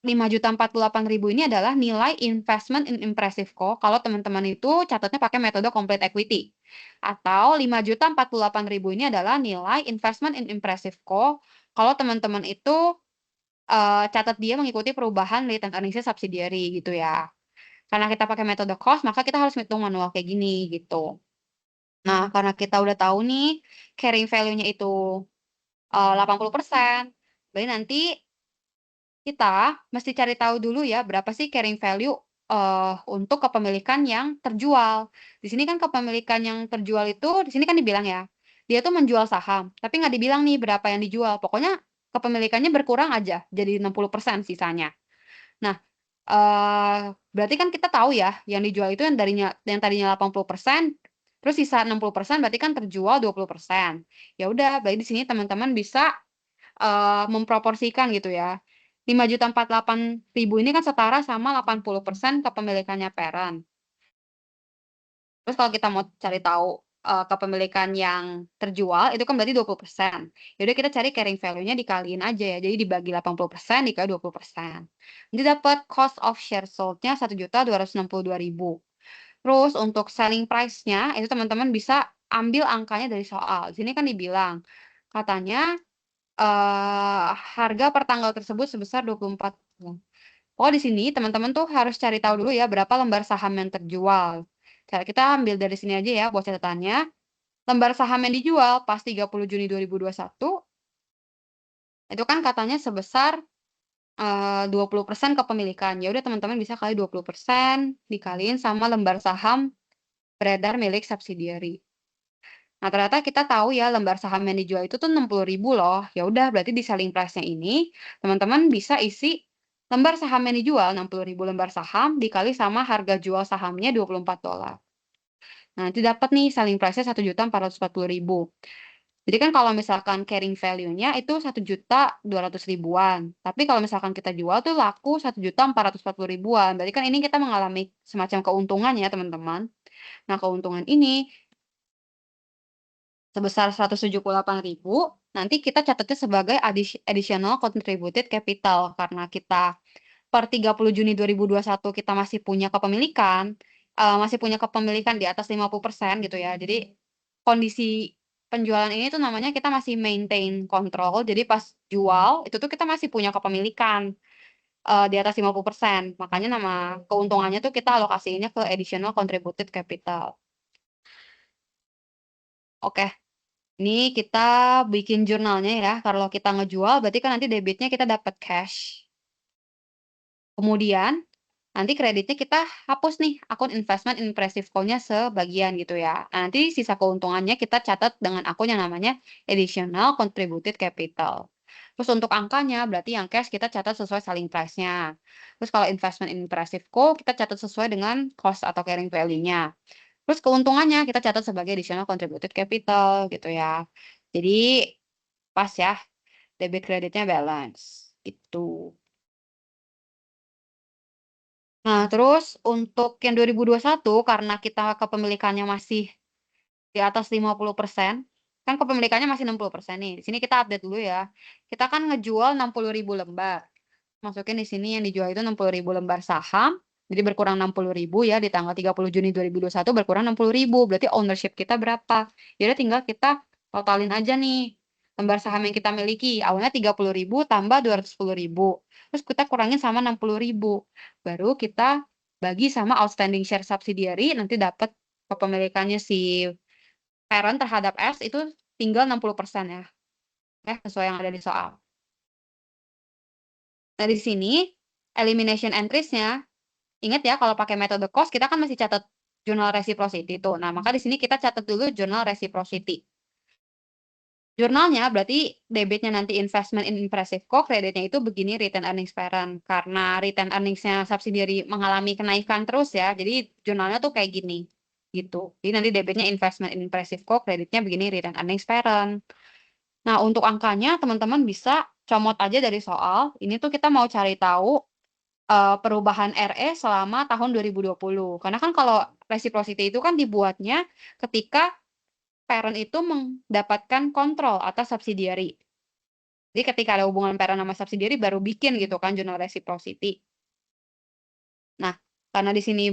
B: 5.048.000 ini adalah nilai investment in Impressive Co. kalau teman-teman itu catatnya pakai metode complete equity. Atau 5.048.000 ini adalah nilai investment in Impressive Co. kalau teman-teman itu catat dia mengikuti perubahan retained earnings-nya subsidiary gitu ya. Karena kita pakai metode cost, maka kita harus hitung manual kayak gini gitu. Nah, karena kita udah tahu nih carrying value-nya itu 80%, berarti nanti kita mesti cari tahu dulu ya berapa sih carrying value untuk kepemilikan yang terjual. Di sini kan kepemilikan yang terjual itu di sini kan dibilang ya, dia tuh menjual saham, tapi nggak dibilang nih berapa yang dijual. Pokoknya kepemilikannya berkurang aja, jadi 60% sisanya. Nah, berarti kan kita tahu ya, yang dijual itu yang tadinya 80%, terus sisa 60% berarti kan terjual 20%. Ya udah, berarti di sini teman-teman bisa memproporsikan gitu ya. 5.048.000 ini kan setara sama 80% kepemilikannya parent. Terus kalau kita mau cari tahu, kepemilikan yang terjual itu kan berarti 20%. Ya udah kita cari carrying value-nya dikaliin aja ya. Jadi dibagi 80% dikali 20%. Nanti dapat cost of share sold-nya 1.262.000. Terus untuk selling price-nya itu teman-teman bisa ambil angkanya dari soal. Di sini kan dibilang, katanya harga per tanggal tersebut sebesar 24. Oh, di sini teman-teman tuh harus cari tahu dulu ya berapa lembar saham yang terjual. Kita ambil dari sini aja ya buat catatannya. Lembar saham yang dijual pas 30 Juni 2021 itu kan katanya sebesar 20% kepemilikan. Ya udah teman-teman bisa kali 20% dikaliin sama lembar saham beredar milik subsidiary. Nah, ternyata kita tahu ya lembar saham yang dijual itu tuh 60.000 loh. Ya udah berarti di selling price-nya ini teman-teman bisa isi lembar saham yang dijual 60.000 lembar saham dikali sama harga jual sahamnya $24. Nah, nanti dapat nih selling price-nya 1.440.000. Jadi kan kalau misalkan carrying value-nya itu 1.200.000-an. Tapi kalau misalkan kita jual tuh laku 1.440.000-an. Berarti kan ini kita mengalami semacam keuntungan ya, teman-teman. Nah, keuntungan ini sebesar 178.000, nanti kita catatnya sebagai additional contributed capital karena kita per 30 Juni 2021 kita masih punya kepemilikan di atas 50% gitu ya. Jadi kondisi penjualan ini tuh namanya kita masih maintain control. Jadi pas jual itu tuh kita masih punya kepemilikan di atas 50%. Makanya nama keuntungannya tuh kita alokasinya ke additional contributed capital. Oke. Ini kita bikin jurnalnya ya, kalau kita ngejual berarti kan nanti debitnya kita dapat cash. Kemudian, nanti kreditnya kita hapus nih akun investment in passive call-nya sebagian gitu ya. Nah, nanti sisa keuntungannya kita catat dengan akun yang namanya additional contributed capital. Terus untuk angkanya berarti yang cash kita catat sesuai selling price-nya. Terus kalau investment in passive call kita catat sesuai dengan cost atau carrying value-nya. Terus keuntungannya kita catat sebagai additional contributed capital gitu ya. Jadi pas ya, debit kreditnya balance gitu. Nah, terus untuk yang 2021 karena kita kepemilikannya masih di atas 50%, kan kepemilikannya masih 60% nih. Di sini kita update dulu ya. Kita kan ngejual 60.000 lembar. Masukin di sini yang dijual itu 60.000 lembar saham. Jadi berkurang 60.000 ya di tanggal 30 Juni 2021 berkurang 60.000. Berarti ownership kita berapa? Jadi tinggal kita totalin aja nih. Lembar saham yang kita miliki awalnya 30.000 tambah 210.000. Terus kita kurangin sama 60.000. Baru kita bagi sama outstanding share subsidiary nanti dapat kepemilikannya si parent terhadap S itu tinggal 60% ya. Sesuai yang ada di soal. Nah, di sini elimination entries-nya, ingat ya kalau pakai metode cost kita kan masih catat journal reciprocity tuh. Nah, maka di sini kita catat dulu journal reciprocity. Jurnalnya berarti debitnya nanti investment in impressive co, kreditnya itu begini retained earnings parent. Karena retained earnings-nya subsidiary mengalami kenaikan terus ya, jadi jurnalnya tuh kayak gini. Gitu. Jadi nanti debitnya investment in impressive co, kreditnya begini retained earnings parent. Nah, untuk angkanya teman-teman bisa comot aja dari soal. Ini tuh kita mau cari tahu perubahan RE selama tahun 2020. Karena kan kalau reciprocity itu kan dibuatnya ketika parent itu mendapatkan kontrol atas subsidiary. Jadi ketika ada hubungan parent sama subsidiary baru bikin gitu kan jurnal reciprocity. Nah, karena di sini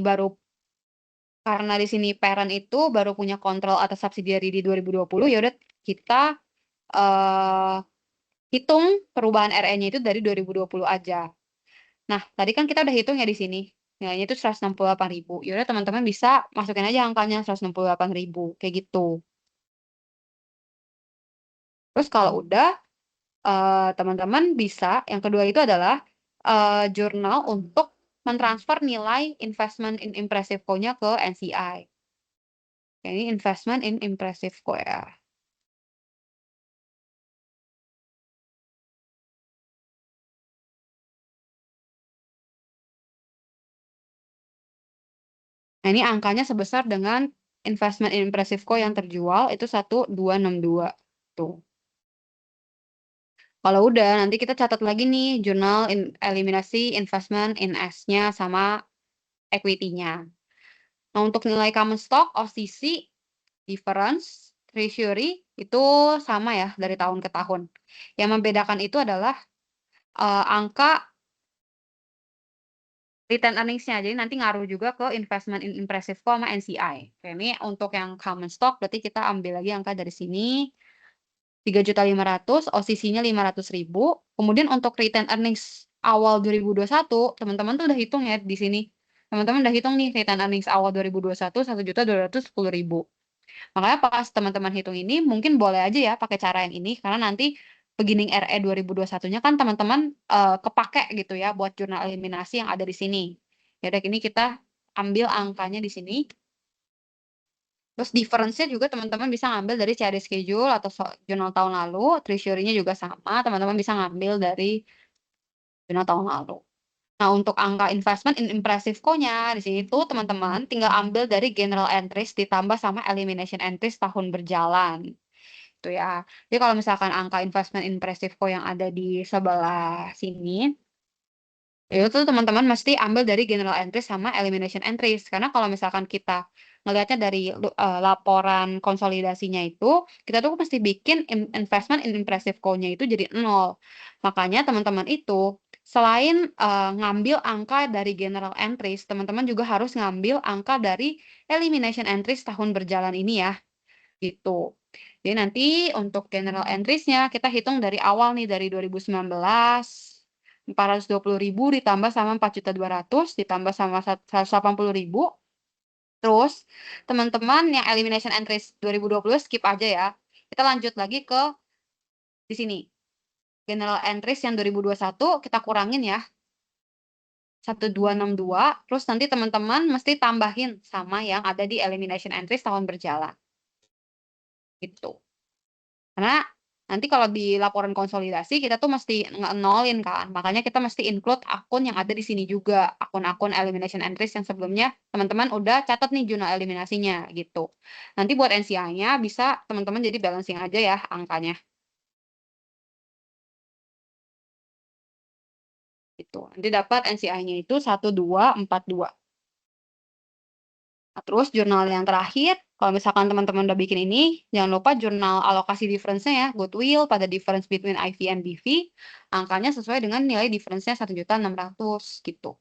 B: parent itu baru punya kontrol atas subsidiary di 2020, ya udah kita hitung perubahan RE-nya itu dari 2020 aja. Nah, tadi kan kita udah hitung ya di sini. Nilainya itu 168.000. Yaudah teman-teman bisa masukin aja angkanya 168.000 kayak gitu. Terus kalau udah teman-teman bisa yang kedua itu adalah jurnal untuk mentransfer nilai investment in impressive co-nya ke NCI. Ini investment in impressive co ya. Nah, ini angkanya sebesar dengan investment in impressive co yang terjual itu 1262. Tuh. Kalau udah, nanti kita catat lagi nih jurnal eliminasi investment in S-nya sama equity-nya. Nah, untuk nilai common stock, OCC, difference, treasury, itu sama ya dari tahun ke tahun. Yang membedakan itu adalah angka return earnings-nya. Jadi nanti ngaruh juga ke investment in impressive co sama NCI. Oke, ini untuk yang common stock, berarti kita ambil lagi angka dari sini. 3.500.000, OCC-nya 500.000. Kemudian untuk return earnings awal 2021, teman-teman tuh udah hitung ya di sini. Teman-teman udah hitung nih return earnings awal 2021 1.210.000. Makanya pas teman-teman hitung ini mungkin boleh aja ya pakai cara yang ini karena nanti beginning RE 2021-nya kan teman-teman kepake gitu ya buat jurnal eliminasi yang ada di sini. Ya udah ini kita ambil angkanya di sini. Terus difference-nya juga teman-teman bisa ngambil dari CAD schedule atau jurnal tahun lalu, treasury-nya juga sama, teman-teman bisa ngambil dari jurnal tahun lalu. Nah, untuk angka investment in impressive co-nya di sini tuh teman-teman tinggal ambil dari general entries ditambah sama elimination entries tahun berjalan. Itu ya. Jadi kalau misalkan angka investment in impressive co yang ada di sebelah sini, itu teman-teman mesti ambil dari general entries sama elimination entries. Karena kalau misalkan kita ngelihatnya dari laporan konsolidasinya itu, kita tuh mesti bikin investment in impressive co-nya itu jadi 0. Makanya teman-teman itu selain ngambil angka dari general entries, teman-teman juga harus ngambil angka dari elimination entries tahun berjalan ini ya. Gitu. Jadi nanti untuk general entries-nya kita hitung dari awal nih dari 2019 420.000 ditambah sama 4.200.000 ditambah sama 180.000. Terus teman-teman yang elimination entries 2020 skip aja ya. Kita lanjut lagi ke di sini. General entries yang 2021 kita kurangin ya. 1262 terus nanti teman-teman mesti tambahin sama yang ada di elimination entries tahun berjalan. Gitu. Karena nanti kalau di laporan konsolidasi kita tuh mesti nge-nolin kan. Makanya kita mesti include akun yang ada di sini juga. Akun-akun elimination entries yang sebelumnya teman-teman udah catat nih jurnal eliminasinya gitu. Nanti buat NCI-nya bisa teman-teman jadi balancing aja ya angkanya. Gitu. Nanti dapat NCI-nya itu 1242. Nah, terus jurnal yang terakhir, kalau misalkan teman-teman udah bikin ini, jangan lupa jurnal alokasi difference-nya ya, goodwill pada difference between IV and BV, angkanya sesuai dengan nilai difference-nya 1.600.000 gitu.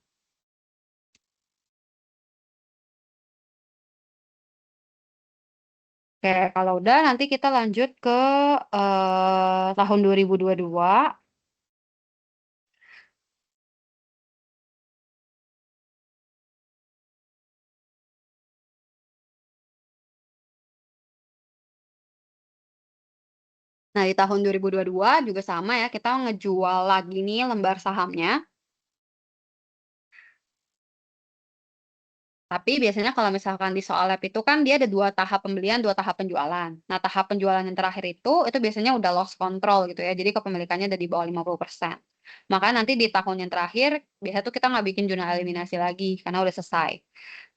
B: Oke, kalau udah nanti kita lanjut ke tahun 2022. Nah, di tahun 2022 juga sama ya, kita ngejual lagi nih lembar sahamnya. Tapi biasanya kalau misalkan di soal lab itu kan dia ada 2 tahap pembelian, 2 tahap penjualan. Nah, tahap penjualan yang terakhir itu biasanya udah loss control gitu ya. Jadi kepemilikannya udah di bawah 50%. Maka nanti di tahun yang terakhir, biasanya tuh kita nggak bikin jurnal eliminasi lagi, karena udah selesai.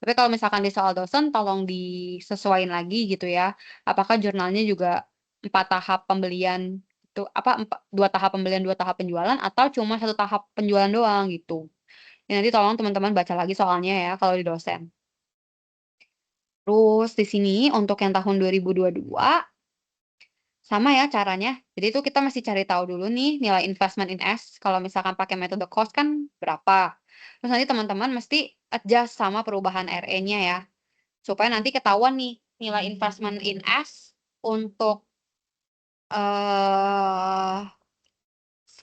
B: Tapi kalau misalkan di soal dosen, tolong disesuaiin lagi gitu ya. Apakah jurnalnya juga 4 tahap pembelian, itu apa, 2 tahap pembelian, 2 tahap penjualan, atau cuma 1 tahap penjualan doang gitu. Ya, nanti tolong teman-teman baca lagi soalnya ya kalau di dosen. Terus di sini untuk yang tahun 2022 sama ya caranya. Jadi itu kita mesti cari tahu dulu nih nilai investment in S. Kalau misalkan pakai metode cost kan berapa. Terus nanti teman-teman mesti adjust sama perubahan RE-nya ya. Supaya nanti ketahuan nih nilai investment in S untuk eh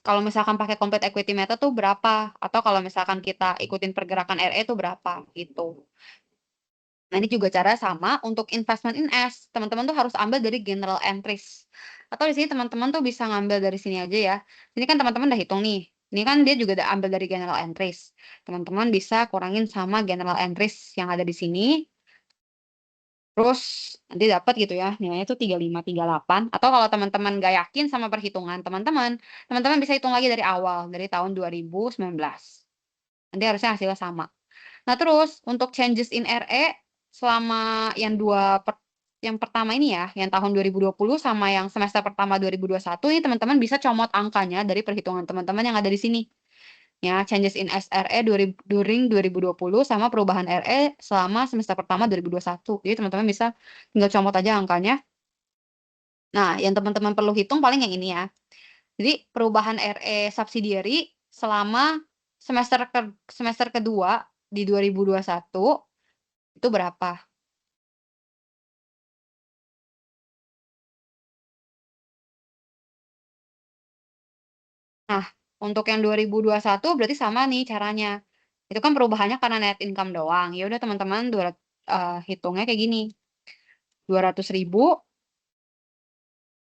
B: kalau misalkan pakai complete equity method tuh berapa, atau kalau misalkan kita ikutin pergerakan RE tuh berapa, gitu. Nah, ini juga cara sama untuk investment in S. Teman-teman tuh harus ambil dari general entries. Atau di sini teman-teman tuh bisa ngambil dari sini aja ya. Ini kan teman-teman udah hitung nih. Ini kan dia juga udah ambil dari general entries. Teman-teman bisa kurangin sama general entries yang ada di sini. Terus nanti dapat gitu ya, nilainya itu 3538. Atau kalau teman-teman nggak yakin sama perhitungan teman-teman bisa hitung lagi dari awal, dari tahun 2019. Nanti harusnya hasilnya sama. Nah, terus untuk changes in RE selama yang pertama ini ya, yang tahun 2020 sama yang semester pertama 2021 ini teman-teman bisa comot angkanya dari perhitungan teman-teman yang ada di sini. Ya, changes in SRE during 2020 sama perubahan RE selama semester pertama 2021. Jadi teman-teman bisa tinggal comot aja angkanya. Nah, yang teman-teman perlu hitung paling yang ini ya. Jadi perubahan RE subsidiary selama semester kedua di 2021 itu berapa? Nah, untuk yang 2021 berarti sama nih caranya. Itu kan perubahannya karena net income doang. Ya udah teman-teman hitungnya kayak gini. 200.000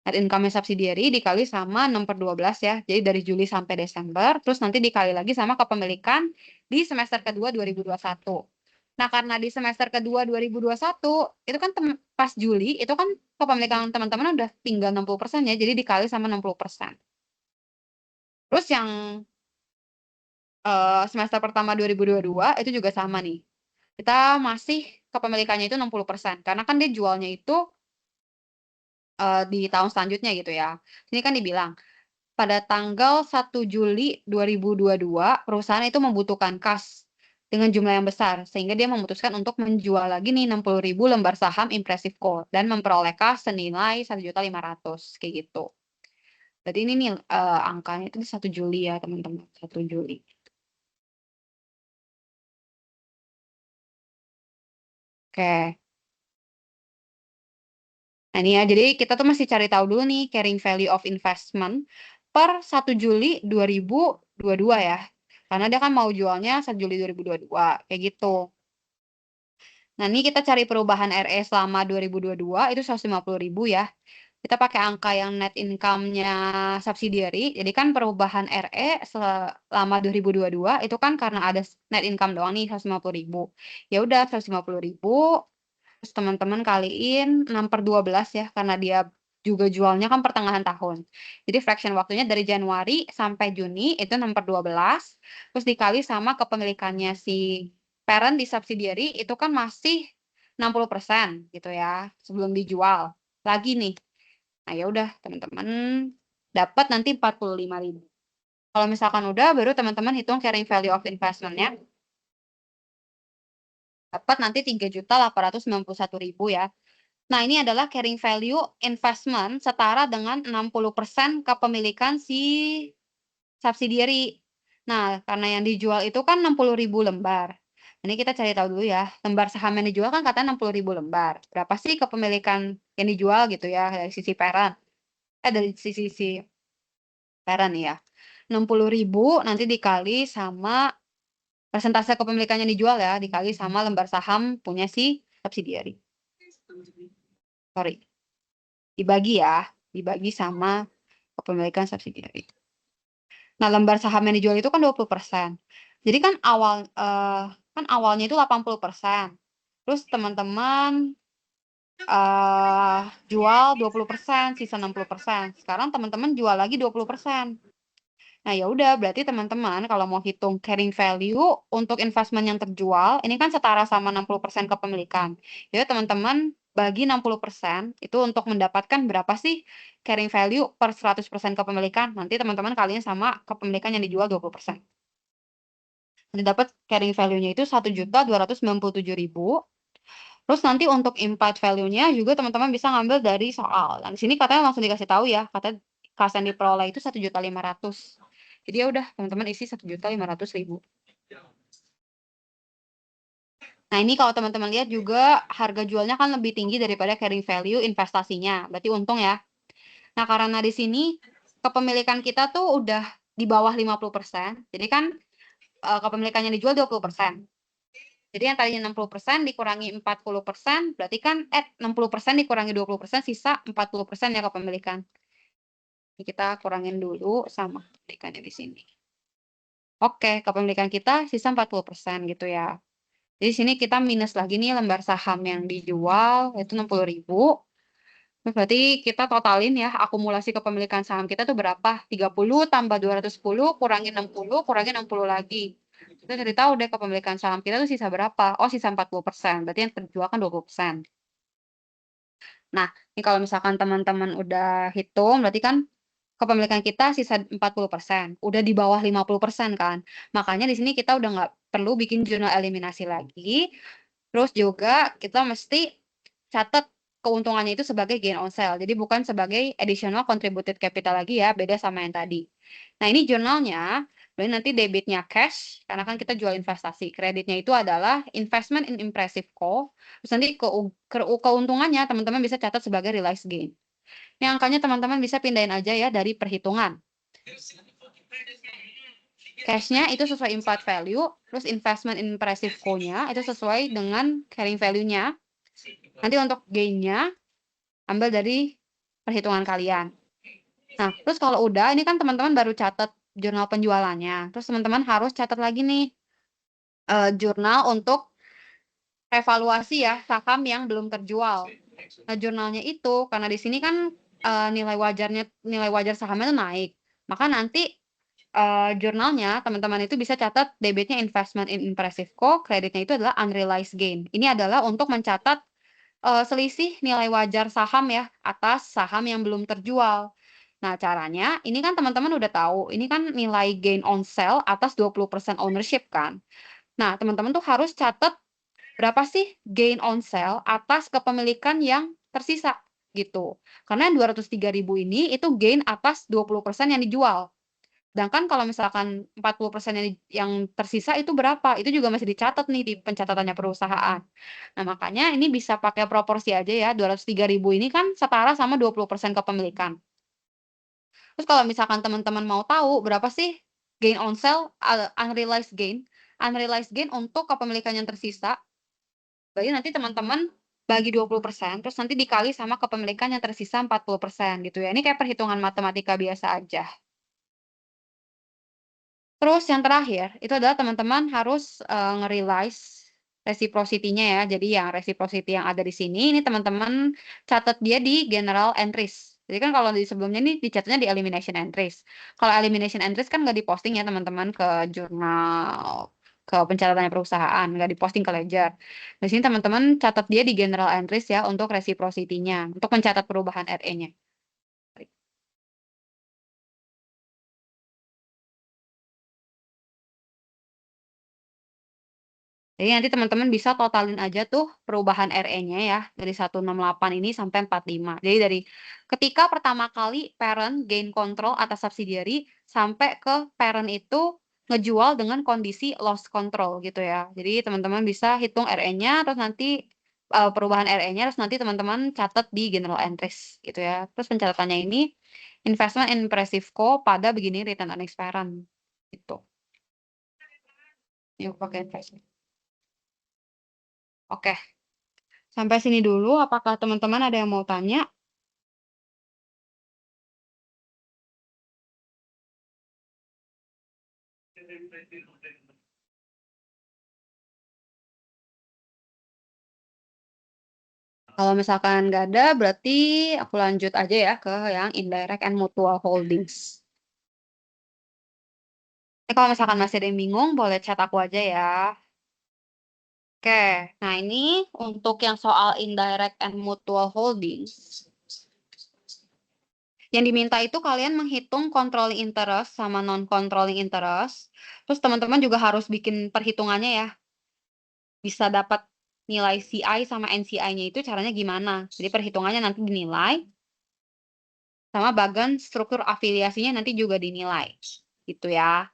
B: net income subsidiary dikali sama 6/12 ya. Jadi dari Juli sampai Desember, terus nanti dikali lagi sama kepemilikan di semester kedua 2021. Nah, karena di semester kedua 2021, itu kan pas Juli, itu kan kepemilikan teman-teman udah tinggal 60% ya, jadi dikali sama 60%. Terus yang semester pertama 2022 itu juga sama nih. Kita masih kepemilikannya itu 60%, karena kan dia jualnya itu di tahun selanjutnya gitu ya. Ini kan dibilang, pada tanggal 1 Juli 2022, perusahaan itu membutuhkan kas dengan jumlah yang besar, sehingga dia memutuskan untuk menjual lagi nih 60.000 lembar saham Impressive Co. dan memperoleh kas senilai 1.500.000 kayak gitu. Berarti ini nih angkanya itu di 1 Juli ya teman-teman, 1 Juli. Oke. Nah ini ya, jadi kita tuh masih cari tahu dulu nih carrying value of investment per 1 Juli 2022 ya. Karena dia kan mau jualnya 1 Juli 2022, kayak gitu. Nah, ini kita cari perubahan RE selama 2022 itu 150.000 ya. Kita pakai angka yang net income-nya subsidiary. Jadi kan perubahan RE selama 2022 itu kan karena ada net income doang nih 150.000. Ya udah 150.000 terus teman-teman kaliin 6/12 ya karena dia juga jualnya kan pertengahan tahun. Jadi fraction waktunya dari Januari sampai Juni itu 6/12 terus dikali sama kepemilikannya si parent di subsidiary itu kan masih 60% gitu ya sebelum dijual. Lagi nih. Nah, ya udah teman-teman dapat nanti 45.000. Kalau misalkan udah baru teman-teman hitung carrying value of investment-nya. Dapat nanti 3.891.000 ya. Nah, ini adalah carrying value investment setara dengan 60% kepemilikan si subsidiary. Nah, karena yang dijual itu kan 60.000 lembar. Ini kita cari tahu dulu ya, lembar saham yang dijual kan katanya 60.000 lembar. Berapa sih kepemilikan yang dijual gitu ya dari sisi parent? Dari sisi si parent ya. 60.000 nanti dikali sama persentase kepemilikan yang dijual ya, dikali sama lembar saham punya si subsidiary. Sorry. Dibagi ya, dibagi sama kepemilikan subsidiary. Nah, lembar saham yang dijual itu kan 20%. Jadi kan awalnya itu 80%. Terus teman-teman jual 20%, sisa 60%. Sekarang teman-teman jual lagi 20%. Nah, ya udah berarti teman-teman kalau mau hitung carrying value untuk investment yang terjual, ini kan setara sama 60% kepemilikan. Jadi teman-teman bagi 60% itu untuk mendapatkan berapa sih carrying value per 100% kepemilikan. Nanti teman-teman kalinya sama kepemilikan yang dijual 20%. Nanti dapat carrying value-nya itu 1.297.000. Terus nanti untuk implied value-nya juga teman-teman bisa ngambil dari soal. Dan di sini katanya langsung dikasih tahu ya, kata kas yang diperoleh itu 1.500.000. Jadi ya udah teman-teman isi 1.500.000. Nah, ini kalau teman-teman lihat juga harga jualnya kan lebih tinggi daripada carrying value investasinya. Berarti untung ya. Nah, karena di sini kepemilikan kita tuh udah di bawah 50%. Jadi kan kepemilikannya dijual 20%. Jadi yang tadinya 60% dikurangi 40%, berarti kan 60% dikurangi 20%, sisa 40% ya kepemilikan. Ini kita kurangin dulu sama kepemilikannya di sini. Oke, kepemilikan kita sisa 40% gitu ya. Jadi sini kita minus lagi nih lembar saham yang dijual, itu 60.000. Berarti kita totalin ya, akumulasi kepemilikan saham kita tuh berapa? 30 tambah 210 kurangi 60, kurangi 60 lagi. Kita jadi tahu deh kepemilikan saham kita tuh sisa berapa. Oh, sisa 40%. Berarti yang terjual kan 20%. Nah, ini kalau misalkan teman-teman udah hitung, berarti kan kepemilikan kita sisa 40%. Udah di bawah 50% kan. Makanya di sini kita udah nggak perlu bikin jurnal eliminasi lagi. Terus juga kita mesti catat keuntungannya itu sebagai gain on sale. Jadi bukan sebagai additional contributed capital lagi ya, beda sama yang tadi. Nah, ini jurnalnya, berarti nanti debitnya cash, karena kan kita jual investasi. Kreditnya itu adalah investment in impressive co. Terus nanti keuntungannya teman-teman bisa catat sebagai realized gain. Ini angkanya teman-teman bisa pindahin aja ya dari perhitungan. Cash-nya itu sesuai implied value, terus investment in impressive co-nya itu sesuai dengan carrying value-nya. Nanti untuk gain-nya ambil dari perhitungan kalian. Nah, terus kalau udah, ini kan teman-teman baru catat jurnal penjualannya. Terus teman-teman harus catat lagi nih jurnal untuk evaluasi ya saham yang belum terjual. Nah, jurnalnya itu karena di sini kan nilai wajar sahamnya itu naik. Maka nanti jurnalnya teman-teman itu bisa catat debitnya investment in impressive co, kreditnya itu adalah unrealized gain. Ini adalah untuk mencatat selisih nilai wajar saham ya atas saham yang belum terjual. Nah, caranya ini kan teman-teman udah tahu, ini kan nilai gain on sale atas 20% ownership kan. Nah, teman-teman tuh harus catat berapa sih gain on sale atas kepemilikan yang tersisa gitu. Karena yang 203.000 ini itu gain atas 20% yang dijual. Sedangkan kalau misalkan 40% yang tersisa itu berapa? Itu juga masih dicatat nih di pencatatannya perusahaan. Nah, makanya ini bisa pakai proporsi aja ya, 203.000 ini kan setara sama 20% kepemilikan. Terus kalau misalkan teman-teman mau tahu berapa sih gain on sale, unrealized gain, untuk kepemilikan yang tersisa, berarti nanti teman-teman bagi 20%, terus nanti dikali sama kepemilikan yang tersisa 40% gitu ya. Ini kayak perhitungan matematika biasa aja. Terus yang terakhir, itu adalah teman-teman harus nge-realize reciprocity-nya ya. Jadi yang reciprocity yang ada di sini, ini teman-teman catat dia di general entries. Jadi kan kalau di sebelumnya ini dicatatnya di elimination entries. Kalau elimination entries kan nggak diposting ya teman-teman ke jurnal, ke pencatatannya perusahaan, nggak diposting ke ledger. Di sini teman-teman catat dia di general entries ya untuk reciprocity-nya, untuk mencatat perubahan RE-nya. Jadi nanti teman-teman bisa totalin aja tuh perubahan RE-nya ya dari 168 ini sampai 45. Jadi dari ketika pertama kali parent gain control atas subsidiary sampai ke parent itu ngejual dengan kondisi loss control gitu ya. Jadi teman-teman bisa hitung RE-nya terus nanti perubahan RE-nya terus nanti teman-teman catat di general entries gitu ya. Terus pencatatannya ini investment in impressive co pada beginning return on parent gitu. Yuk pakai investment. Oke. Sampai sini dulu, apakah teman-teman ada yang mau tanya? Kalau misalkan nggak ada, berarti aku lanjut aja ya ke yang indirect and mutual holdings. Ini kalau misalkan masih ada yang bingung, boleh chat aku aja ya. Oke, nah ini untuk yang soal indirect and mutual holdings. Yang diminta itu kalian menghitung controlling interest sama non-controlling interest. Terus teman-teman juga harus bikin perhitungannya ya. Bisa dapat nilai CI sama NCI-nya itu caranya gimana. Jadi perhitungannya nanti dinilai, sama bagian struktur afiliasinya nanti juga dinilai. Gitu ya.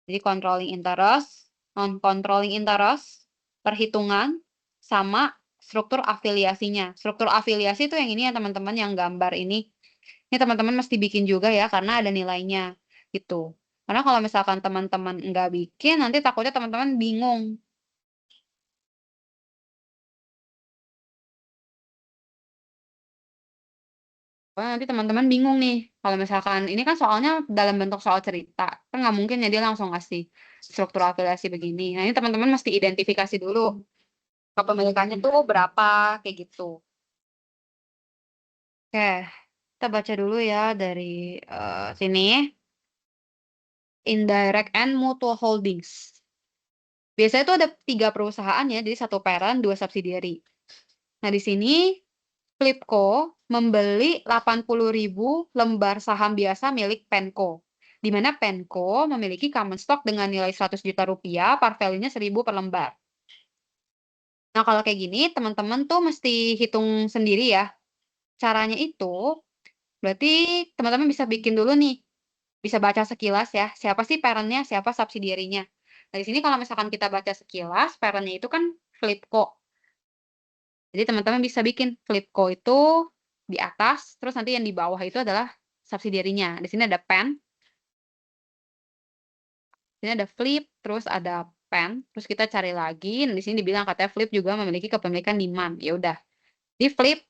B: Jadi controlling interest, non-controlling interest, perhitungan, sama struktur afiliasinya. Struktur afiliasi itu yang ini ya teman-teman yang gambar ini. Ini teman-teman mesti bikin juga ya karena ada nilainya gitu. Karena kalau misalkan teman-teman nggak bikin, nanti takutnya teman-teman bingung. Soalnya nanti teman-teman bingung nih, kalau misalkan ini kan soalnya dalam bentuk soal cerita, kan nggak mungkin ya dia langsung ngasih struktur afiliasi begini. Nah, ini teman-teman mesti identifikasi dulu kepemilikannya tuh berapa, kayak gitu. Oke, kita baca dulu ya dari sini. Indirect and Mutual Holdings. Biasanya itu ada 3 perusahaan ya, jadi 1 parent, 2 subsidiary. Nah, di sini Flipco membeli 80.000 lembar saham biasa milik Penco, di mana Penco memiliki common stock dengan nilai 100 juta rupiah, par value-nya 1.000 per lembar. Nah, kalau kayak gini, teman-teman tuh mesti hitung sendiri ya. Caranya itu, berarti teman-teman bisa bikin dulu nih, bisa baca sekilas ya, siapa sih parent-nya, siapa subsidiary-nya. Nah, di sini kalau misalkan kita baca sekilas, parent-nya itu kan Flipco. Jadi teman-teman bisa bikin Flipco itu di atas, terus nanti yang di bawah itu adalah subsidiary-nya. Di sini ada pen, di sini ada flip, terus ada pen, terus kita cari lagi. Nah, di sini dibilang katanya flip juga memiliki kepemilikan di MAN. Ya udah, di flip,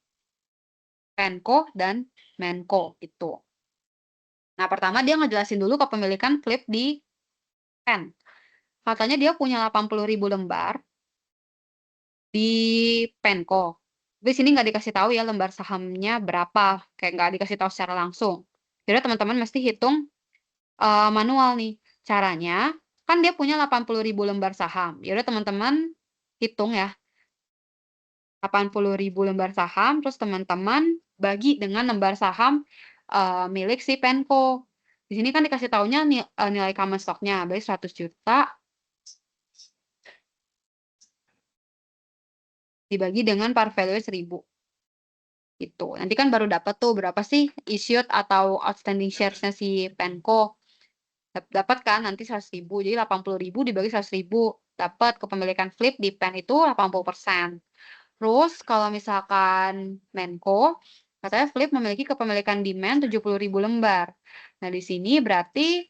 B: Penco dan Menco gitu. Nah, pertama dia ngejelasin dulu kepemilikan flip di pen. Katanya dia punya 80.000 lembar di Penco. Di sini nggak dikasih tahu ya lembar sahamnya berapa, kayak nggak dikasih tahu secara langsung. Jadi teman-teman mesti hitung manual nih. Caranya, kan dia punya 80.000 lembar saham. Ya udah teman-teman hitung ya, 80.000 lembar saham, terus teman-teman bagi dengan lembar saham milik si Penco. Di sini kan dikasih taunya nilai common stock-nya, berarti 100 juta dibagi dengan par value 1.000. Gitu. Nanti kan baru dapat tuh berapa sih issued atau outstanding shares-nya si Penco. Dapat kan nanti 100.000. Jadi 80.000 dibagi 100.000. Dapat kepemilikan flip di Pen itu 80%. Terus kalau misalkan Menco, katanya flip memiliki kepemilikan di Men 70.000 lembar. Nah, di sini berarti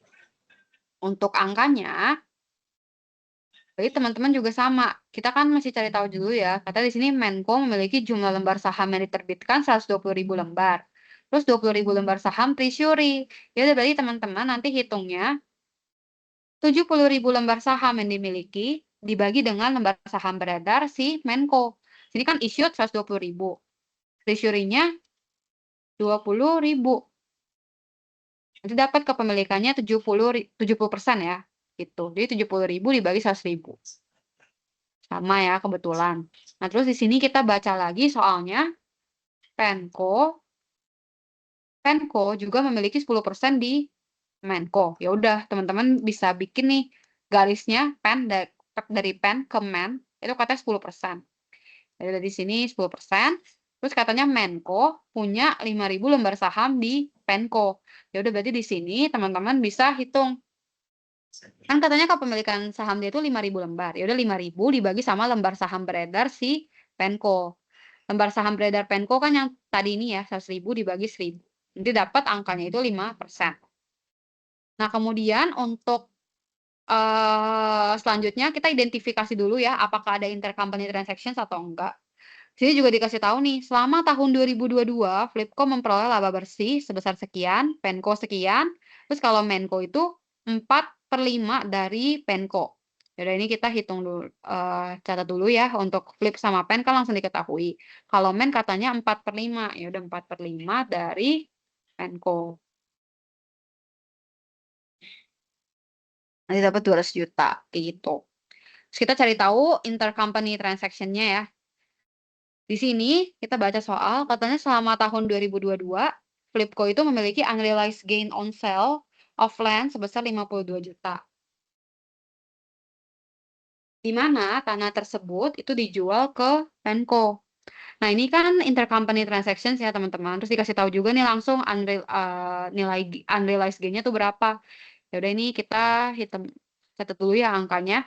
B: untuk angkanya, jadi teman-teman juga sama. Kita kan masih cari tahu dulu ya. Kata di sini Menco memiliki jumlah lembar saham yang diterbitkan 120.000 lembar. Terus 20.000 lembar saham treasury. Ya udah berarti teman-teman nanti hitungnya 70.000 lembar saham yang dimiliki dibagi dengan lembar saham beredar si Menco. Jadi kan issued 120.000. Treasury-nya 20.000. Nanti dapat kepemilikannya 70% ya. Gitu. Jadi 70.000 dibagi 100.000. Sama ya kebetulan. Nah, terus di sini kita baca lagi soalnya Penco juga memiliki 10% di Menco. Ya udah, teman-teman bisa bikin nih garisnya dari pen ke men itu katanya 10%. Jadi dari sini 10%. Terus katanya Menco punya 5.000 lembar saham di Penco. Ya udah berarti di sini teman-teman bisa hitung. Kan katanya kepemilikan saham dia itu 5.000 lembar. Ya udah 5.000 dibagi sama lembar saham beredar si Penco. Lembar saham beredar Penco kan yang tadi ini ya 100.000 dibagi 1.000. Nanti dapat angkanya itu 5%. Nah, kemudian untuk selanjutnya kita identifikasi dulu ya apakah ada intercompany transactions atau enggak. Sini juga dikasih tahu nih, selama tahun 2022 Flipco memperoleh laba bersih sebesar sekian, Penco sekian, terus kalau Menco itu 4/5 dari Penco. Yaudah ini kita hitung dulu, catat dulu ya untuk Flip sama Pen kan langsung diketahui. Kalau Men katanya 4/5, ya udah 4/5 dari Penco. Nanti dapat 200 juta, kayak gitu. Terus kita cari tahu intercompany transaction-nya ya. Di sini kita baca soal, katanya selama tahun 2022, Flipco itu memiliki unrealized gain on sale of land sebesar 52 juta. Di mana tanah tersebut itu dijual ke Penco. Nah, ini kan intercompany transactions ya, teman-teman. Terus dikasih tahu juga nih langsung nilai unrealized gain-nya tuh berapa. Ya udah ini kita hitung catat dulu ya angkanya.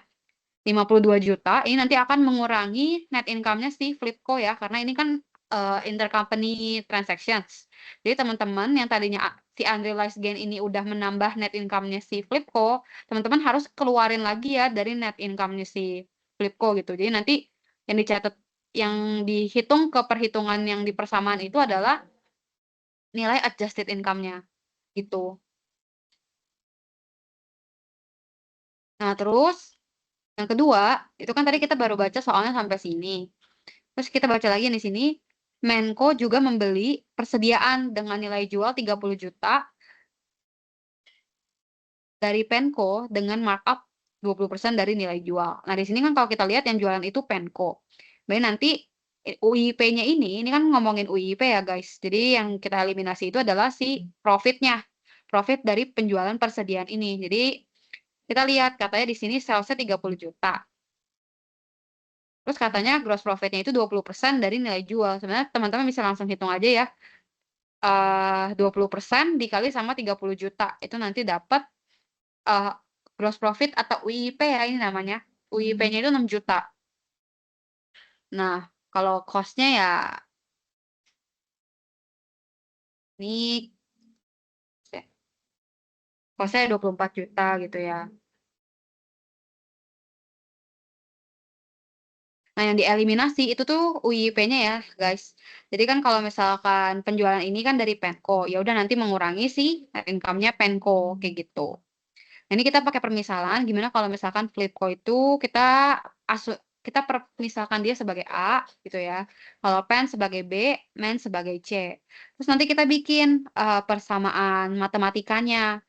B: 52 juta, ini nanti akan mengurangi net income-nya si Flipco ya, karena ini kan intercompany transactions. Jadi teman-teman yang tadinya si unrealized gain ini udah menambah net income-nya si Flipco, teman-teman harus keluarin lagi ya dari net income-nya si Flipco gitu. Jadi nanti yang dicatat, yang dihitung ke perhitungan yang di persamaan itu adalah nilai adjusted income-nya gitu. Nah, terus yang kedua, itu kan tadi kita baru baca soalnya sampai sini. Terus kita baca lagi di sini, Menko juga membeli persediaan dengan nilai jual 30 juta dari Penko dengan markup 20% dari nilai jual. Nah, di sini kan kalau kita lihat yang jualan itu Penko. Berarti nanti UIP-nya ini kan ngomongin UIP ya guys. Jadi yang kita eliminasi itu adalah si profitnya. Profit dari penjualan persediaan ini. Jadi kita lihat katanya di sini salesnya 30 juta. Terus katanya gross profit-nya itu 20% dari nilai jual. Sebenarnya teman-teman bisa langsung hitung aja ya. 20% dikali sama 30 juta. Itu nanti dapat gross profit atau UIP ya ini namanya. UIP-nya itu 6 juta. Nah, kalau cost-nya ya ini cost-nya 24 juta gitu ya. Nah, yang dieliminasi itu tuh UIP-nya ya, guys. Jadi kan kalau misalkan penjualan ini kan dari Penco, ya udah nanti mengurangi sih net income-nya Penco kayak gitu. Nah, ini kita pakai permisalan gimana kalau misalkan Flipco itu kita permisalkan dia sebagai A gitu ya. Kalau Pen sebagai B, Men sebagai C. Terus nanti kita bikin persamaan matematikanya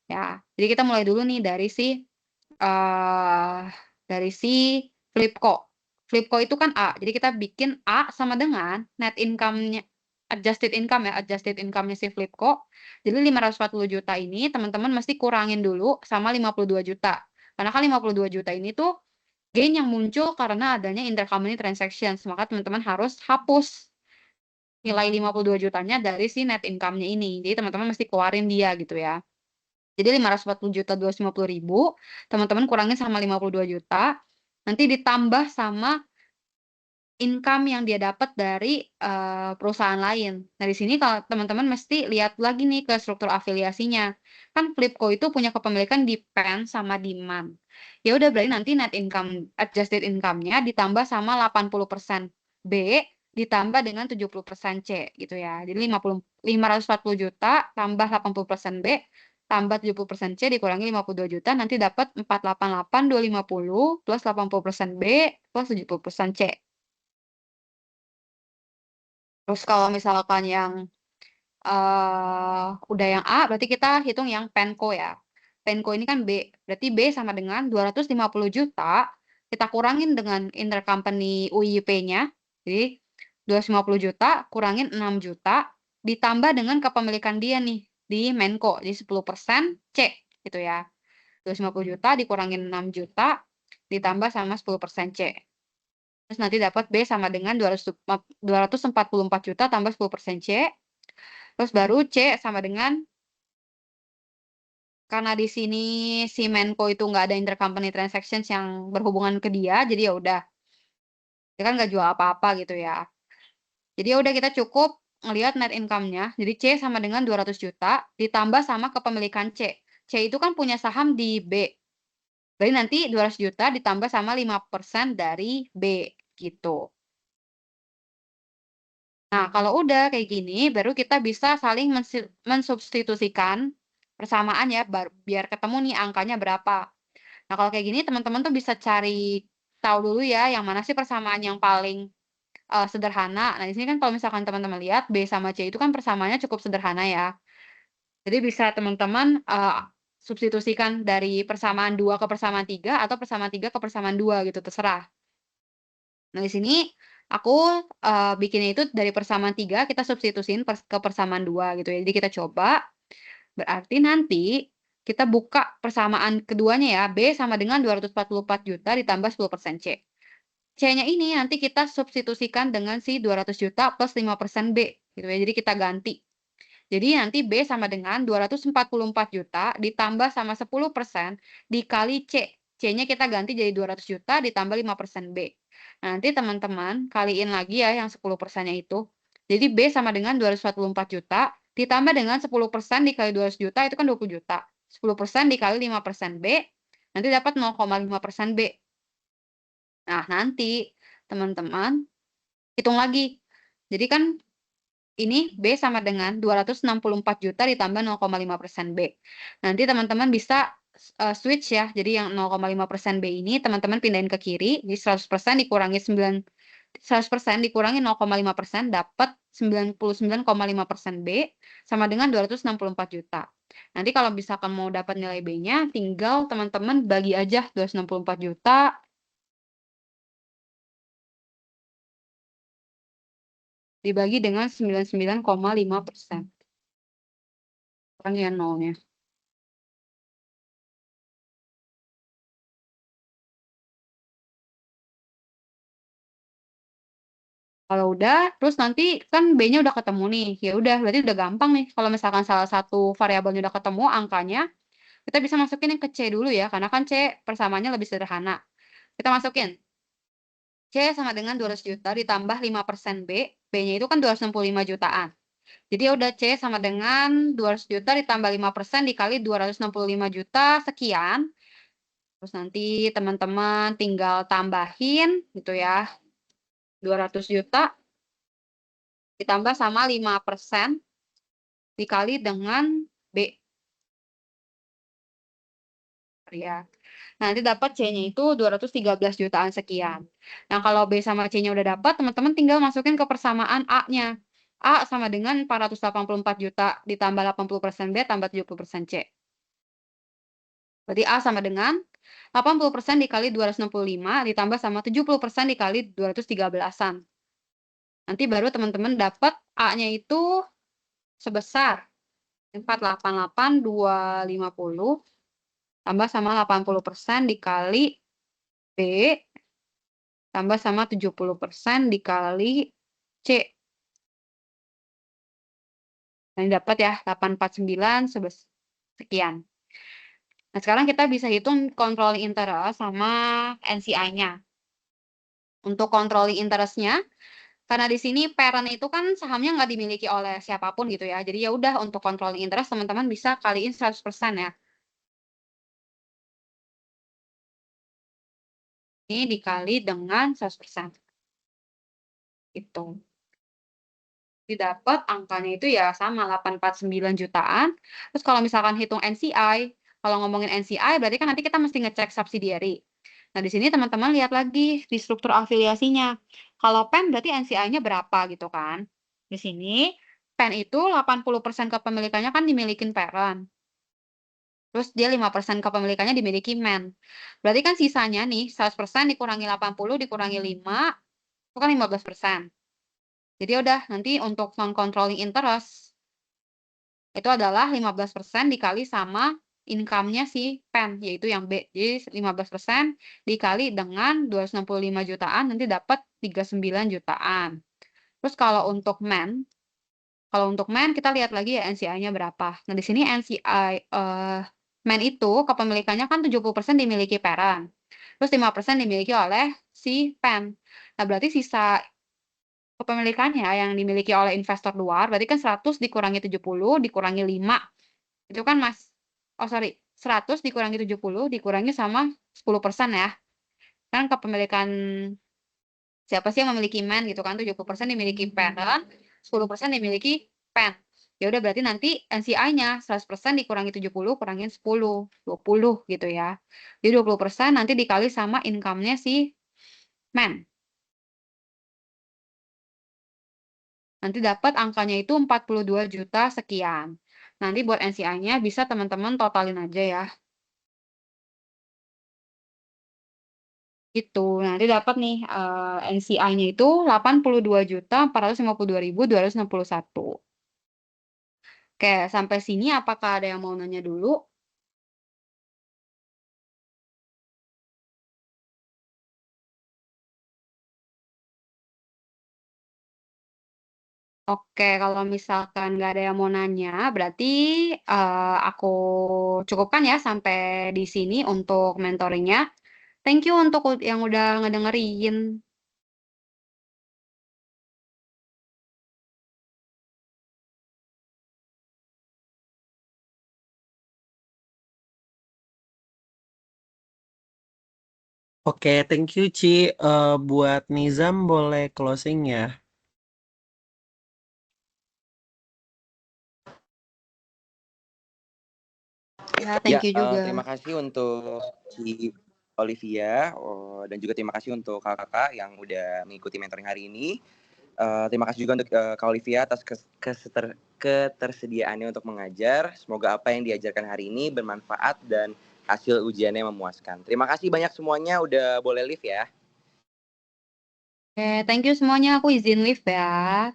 B: ya. Jadi kita mulai dulu nih uh, dari si Flipco. Flipco itu kan A. Jadi kita bikin A sama dengan net income-nya, adjusted income ya, adjusted income-nya si Flipco. Jadi 540 juta ini teman-teman mesti kurangin dulu sama 52 juta. Karena kan 52 juta ini tuh gain yang muncul karena adanya intercompany transactions. Maka teman-teman harus hapus nilai 52 jutanya dari si net income-nya ini. Jadi teman-teman mesti keluarin dia gitu ya. Jadi 540 juta 250 ribu, teman-teman kurangin sama 52 juta, nanti ditambah sama income yang dia dapat dari perusahaan lain. Nah, di sini kalau teman-teman mesti lihat lagi nih ke struktur afiliasinya. Kan Flipco itu punya kepemilikan di PEN sama di MAN. Ya udah berarti nanti net income adjusted income-nya ditambah sama 80% B ditambah dengan 70% C gitu ya. Jadi 540 juta tambah 80% B tambah 70% C dikurangi 52 juta nanti dapat 488.250 plus 80% B plus 70% C. Terus kalau misalkan yang udah yang A, berarti kita hitung yang Penco ya. Penco ini kan B, berarti B sama dengan 250 juta, kita kurangin dengan intercompany UIP-nya, jadi 250 juta kurangin 6 juta, ditambah dengan kepemilikan dia nih, di Menco, jadi 10% C, gitu ya. 250 juta dikurangin 6 juta, ditambah sama 10% C. Terus nanti dapat B sama dengan 244 juta tambah 10% C. Terus baru C sama dengan, karena di sini si Menko itu nggak ada intercompany transactions yang berhubungan ke dia, jadi ya udah. Dia kan nggak jual apa-apa gitu ya. Jadi ya udah kita cukup ngelihat net income-nya. Jadi C sama dengan 200 juta ditambah sama kepemilikan C. C itu kan punya saham di B. Berarti nanti 200 juta ditambah sama 5% dari B gitu. Nah, kalau udah kayak gini, baru kita bisa saling mensubstitusikan persamaan ya, biar ketemu nih angkanya berapa. Nah, kalau kayak gini teman-teman tuh bisa cari tahu dulu ya, yang mana sih persamaan yang paling sederhana. Nah, di sini kan kalau misalkan teman-teman lihat, B sama C itu kan persamaannya cukup sederhana ya. Jadi bisa teman-teman substitusikan dari persamaan 2 ke persamaan 3, atau persamaan 3 ke persamaan 2 gitu, terserah. Nah, di sini aku bikinnya itu dari persamaan 3 kita substitusin ke persamaan 2 gitu ya. Jadi kita coba, berarti nanti kita buka persamaan keduanya ya, B sama dengan 244 juta ditambah 10% C. C-nya ini nanti kita substitusikan dengan si 200 juta plus 5% B gitu ya. Jadi kita ganti. Jadi nanti B sama dengan 244 juta ditambah sama 10% dikali C. C-nya kita ganti jadi 200 juta ditambah 5% B. Nah, nanti teman-teman kaliin lagi ya yang 10%-nya itu. Jadi B sama dengan 244 juta ditambah dengan 10% dikali 200 juta itu kan 20 juta. 10% dikali 5% B, nanti dapat 0,5% B. Nah, nanti teman-teman hitung lagi. Jadi kan ini B sama dengan 264 juta ditambah 0,5% B. Nanti teman-teman bisa switch ya. Jadi yang 0,5% B ini teman-teman pindahin ke kiri. Jadi 100% dikurangi 100% dikurangi 0,5% dapat 99,5% B sama dengan 264 juta. Nanti kalau misalkan mau dapat nilai B-nya, tinggal teman-teman bagi aja 264 juta dibagi dengan 99,5%. Kurangi ya nolnya. Kalau udah, terus nanti kan B-nya udah ketemu nih. Ya udah, berarti udah gampang nih. Kalau misalkan salah satu variabelnya udah ketemu angkanya, kita bisa masukin yang ke C dulu ya, karena kan C persamaannya lebih sederhana. Kita masukin C sama dengan 200 juta ditambah 5% B. B-nya itu kan 265 jutaan. Jadi ya udah C sama dengan 200 juta ditambah 5% dikali 265 juta sekian. Terus nanti teman-teman tinggal tambahin gitu ya. 200 juta ditambah sama 5% dikali dengan B. Ya. Nanti dapat C-nya itu 213 jutaan sekian. Nah, kalau B sama C-nya udah dapat, teman-teman tinggal masukin ke persamaan A-nya. A sama dengan 484 juta ditambah 80% B tambah 70% C. Berarti A sama dengan 80% dikali 265 ditambah sama 70% dikali 213-an. Nanti baru teman-teman dapat A-nya itu sebesar 488,250 tambah sama 80% dikali B tambah sama 70% dikali C. Nah, ini dapat ya 849 sekian. Nah, sekarang kita bisa hitung controlling interest sama NCI-nya. Untuk controlling interest-nya, karena di sini parent itu kan sahamnya nggak dimiliki oleh siapapun gitu ya. Jadi ya udah untuk controlling interest teman-teman bisa kaliin 100% ya. Ini dikali dengan 100%. Itu. Didapat angkanya itu ya sama 849 jutaan. Terus kalau misalkan hitung NCI, kalau ngomongin NCI berarti kan nanti kita mesti ngecek subsidiary. Nah, di sini teman-teman lihat lagi di struktur afiliasinya. Kalau PEN berarti NCI-nya berapa gitu kan. Di sini PEN itu 80% kepemilikannya kan dimiliki parent. Terus dia 5% kepemilikannya dimiliki MEN. Berarti kan sisanya nih 100% dikurangi 80 dikurangi 5 itu kan 15%. Jadi udah nanti untuk non-controlling interest itu adalah 15% dikali sama income-nya si PEN, yaitu yang B. Jadi 15% dikali dengan 265 jutaan, nanti dapat 39 jutaan. Terus kalau untuk MEN kita lihat lagi ya NCI-nya berapa. Nah, di sini NCI MEN itu kepemilikannya kan 70% dimiliki parent. Terus 5% dimiliki oleh si PEN. Nah, berarti sisa kepemilikannya yang dimiliki oleh investor luar, berarti kan 100 dikurangi 70 dikurangi 5. Itu kan 100 dikurangi 70 dikurangi sama 10% ya. Kan kepemilikan siapa sih yang memiliki MEN gitu kan, 70% dimiliki parent, 10% dimiliki PEN. Ya udah berarti nanti NCI-nya 100% dikurangi 70 kurangin 10, 20 gitu ya. Jadi 20% nanti dikali sama income-nya si MEN. Nanti dapat angkanya itu 42 juta sekian. Nanti buat NCI-nya bisa teman-teman totalin aja ya. Itu nanti dapat nih NCI-nya itu 82.452.261. Oke, sampai sini apakah ada yang mau nanya dulu? Oke, kalau misalkan nggak ada yang mau nanya, berarti, aku cukupkan ya sampai di sini untuk mentoring-nya. Thank you untuk yang udah ngedengerin.
A: Oke, thank you Ci. Buat Nizam boleh closing ya.
B: Ya,
C: Ya,
B: thank you juga.
C: terima kasih untuk Ci Olivia, dan juga terima kasih untuk kakak yang udah mengikuti mentoring hari ini. Terima kasih juga untuk Kak Olivia atas ketersediaannya untuk mengajar. Semoga apa yang diajarkan hari ini bermanfaat dan hasil ujiannya memuaskan. Terima kasih banyak semuanya, udah boleh live ya.
B: Oke, thank you semuanya, aku izin live ya.